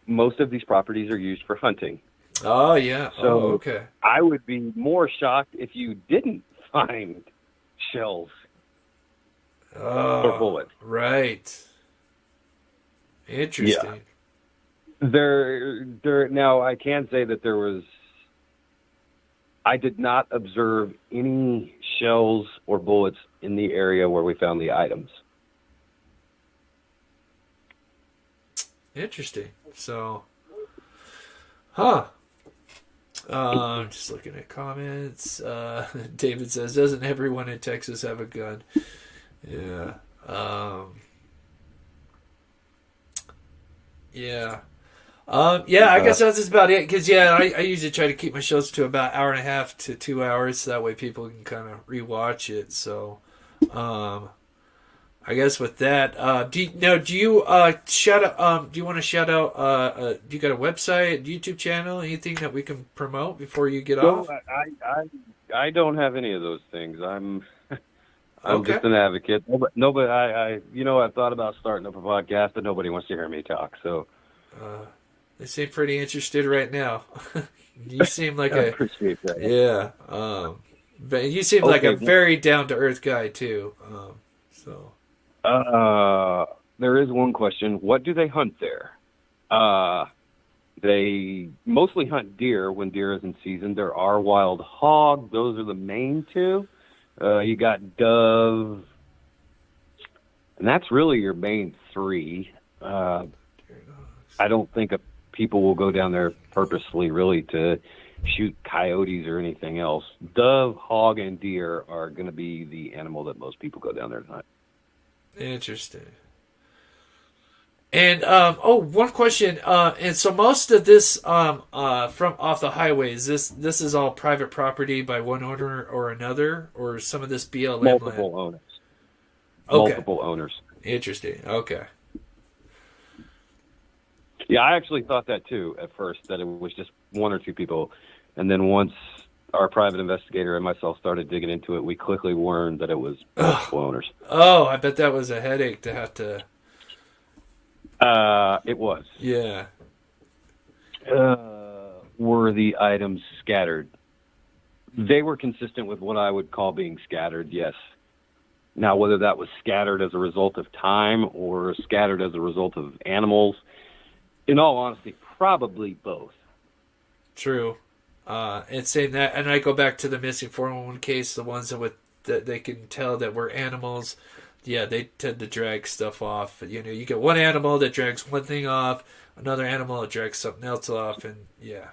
most of these properties are used for hunting. Oh yeah. So okay. I would be more shocked if you didn't find shells or bullets. Right. Interesting. Yeah. There. Now I can say that I did not observe any shells or bullets in the area where we found the items. Interesting. So, just looking at comments. David says, "Doesn't everyone in Texas have a gun?" Yeah. Yeah. I guess that's just about it. Because I usually try to keep my shows to about 1.5 to 2 hours, so that way people can kind of rewatch it. So, I guess with that, do you shout out? Do you want to shout out? Do you got a website, YouTube channel, anything that we can promote before you get off? I don't have any of those things. I'm okay. Just an advocate. Nobody. I've thought about starting up a podcast, but nobody wants to hear me talk. So they seem pretty interested right now. You seem like I appreciate that. Yeah. But you seem like a very down to earth guy too. So. There is one question. What do they hunt there? They mostly hunt deer when deer is in season. There are wild hog. Those are the main two. You got dove. And that's really your main 3. I don't think people will go down there purposely really to shoot coyotes or anything else. Dove, hog, and deer are going to be the animal that most people go down there to hunt. Interesting. And one question. And so most of this from off the highways, this is all private property by one owner or another, or some of this BLM Multiple land? owners. Okay. Multiple owners. Interesting. Okay. Yeah, I actually thought that too at first, that it was just one or two people. And then once our private investigator and myself started digging into it, we quickly learned that it was multiple owners. Oh, I bet that was a headache to have to... It was. Yeah. Were the items scattered? They were consistent with what I would call being scattered, yes. Now, whether that was scattered as a result of time or scattered as a result of animals, in all honesty, probably both. True. And saying that, and I go back to the missing 411 case, the ones that they can tell that were animals. Yeah, they tend to drag stuff off. You know, you get one animal that drags one thing off, another animal that drags something else off, and yeah.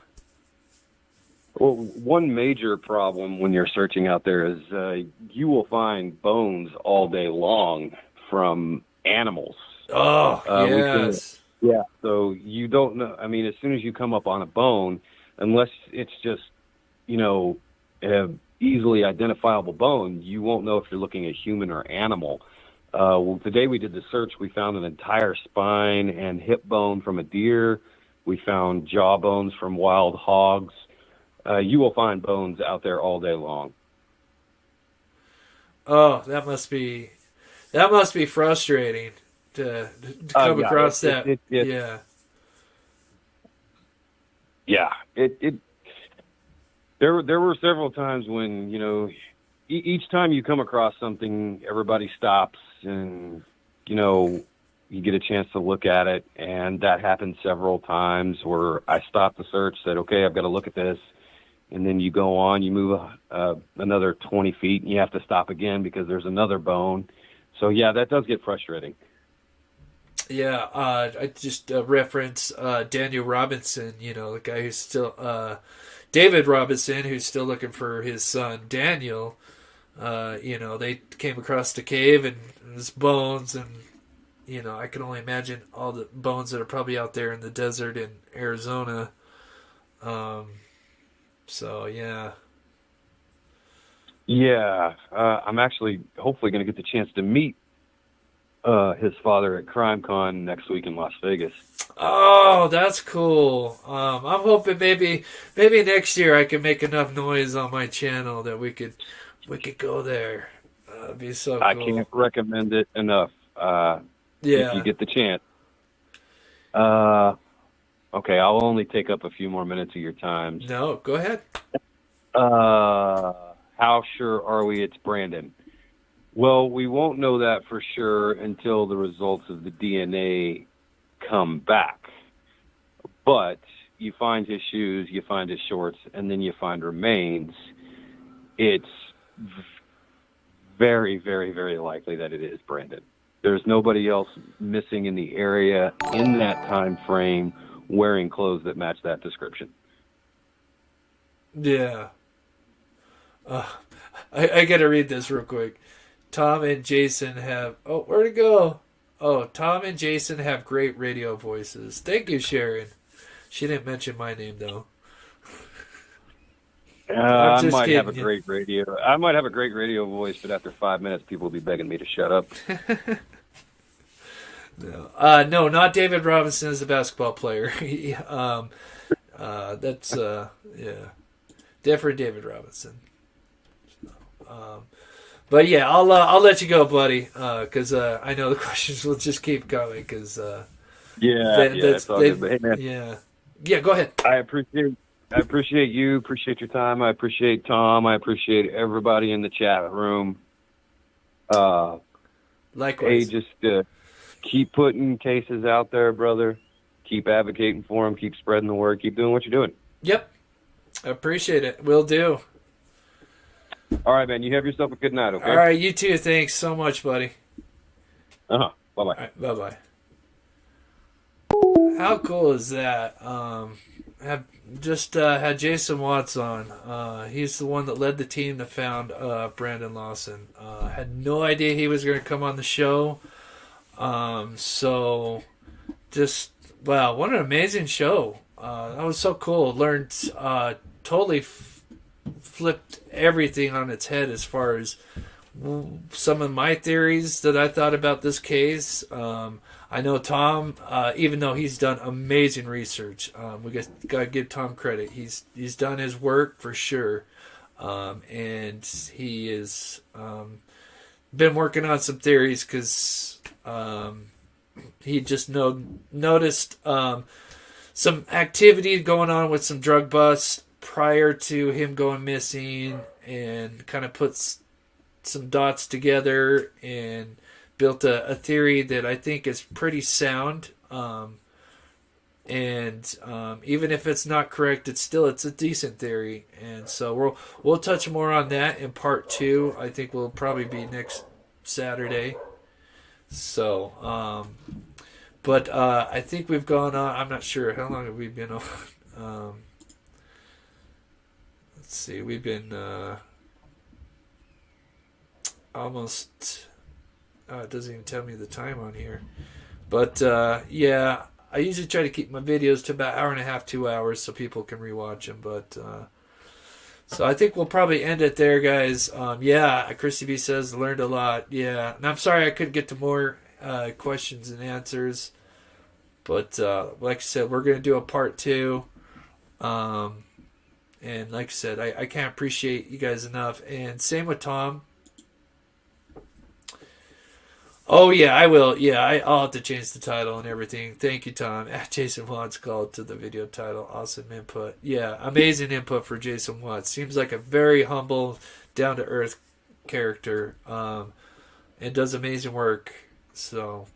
Well, one major problem when you're searching out there is you will find bones all day long from animals. Oh, yes. Yeah, so you don't know. I mean, as soon as you come up on a bone, unless it's just, easily identifiable bone, you won't know if you're looking at human or animal. Well, today we did the search. We found an entire spine and hip bone from a deer. We found jaw bones from wild hogs. You will find bones out there all day long. Oh, that must be frustrating to come across that. Yeah. Yeah. There were several times when, each time you come across something, everybody stops and, you get a chance to look at it. And that happened several times where I stopped the search, said, okay, I've got to look at this. And then you go on, you move another 20 feet, and you have to stop again because there's another bone. So, yeah, that does get frustrating. Yeah, I just reference Daniel Robinson, the guy who's still... David Robinson, who's still looking for his son, Daniel. They came across the cave and his bones, and, I can only imagine all the bones that are probably out there in the desert in Arizona. So, yeah. Yeah, I'm actually hopefully going to get the chance to meet his father at CrimeCon next week in Las Vegas. Oh, that's cool. I'm hoping maybe next year I can make enough noise on my channel that we could go there. That'd be so cool. I can't recommend it enough. If you get the chance. Okay, I'll only take up a few more minutes of your time. No, go ahead. How sure are we it's Brandon? Well, we won't know that for sure until the results of the DNA come back. But you find his shoes, you find his shorts, and then you find remains. It's very, very, very likely that it is Brandon. There's nobody else missing in the area in that time frame wearing clothes that match that description. Yeah. I got to read this real quick. Tom and Jason have... Oh, where'd it go? Oh, Tom and Jason have great radio voices. Thank you, Sharon. She didn't mention my name, though. I might have a great radio voice, but after 5 minutes, people will be begging me to shut up. No, not David Robinson is the basketball player. That's different David Robinson. But yeah, I'll let you go, buddy, because I know the questions will just keep coming. Because it's all good. But hey, man, yeah, go ahead. I appreciate you. Appreciate your time. I appreciate Tom. I appreciate everybody in the chat room. Likewise. Hey, just keep putting cases out there, brother. Keep advocating for them. Keep spreading the word. Keep doing what you're doing. Yep, I appreciate it. Will do. All right, man. You have yourself a good night, okay? All right, you too. Thanks so much, buddy. Bye-bye. All right, bye-bye. How cool is that? have just had Jason Watts on. He's the one that led the team that found Brandon Lawson. Had no idea he was going to come on the show. So just, wow, what an amazing show. That was so cool. Learned, totally flipped everything on its head as far as some of my theories that I thought about this case. I know Tom, even though he's done amazing research, we got to give Tom credit. He's done his work for sure, and he has been working on some theories because he just noticed some activity going on with some drug busts prior to him going missing, and kind of puts some dots together and built a theory that I think is pretty sound. Even if it's not correct, it's a decent theory. And so we'll touch more on that in part 2. I think will probably be next Saturday. So, but I think we've gone on. I'm not sure how long have we been on. Let's see, we've been almost. It doesn't even tell me the time on here. But, yeah, I usually try to keep my videos to about 1.5 hours, 2 hours so people can rewatch them. But, so I think we'll probably end it there, guys. Yeah, Christy B says, learned a lot. Yeah, and I'm sorry I couldn't get to more questions and answers. But, like I said, we're going to do a part 2. And like I said, I can't appreciate you guys enough. And same with Tom. Oh, yeah, I will. Yeah, I'll have to change the title and everything. Thank you, Tom. Jason Watts called to the video title. Awesome input. Yeah, amazing input for Jason Watts. Seems like a very humble, down-to-earth character. And does amazing work. So,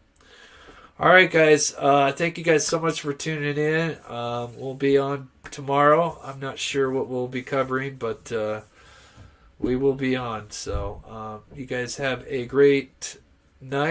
all right, guys. Thank you guys so much for tuning in. We'll be on tomorrow. I'm not sure what we'll be covering, but we will be on. So, you guys have a great night.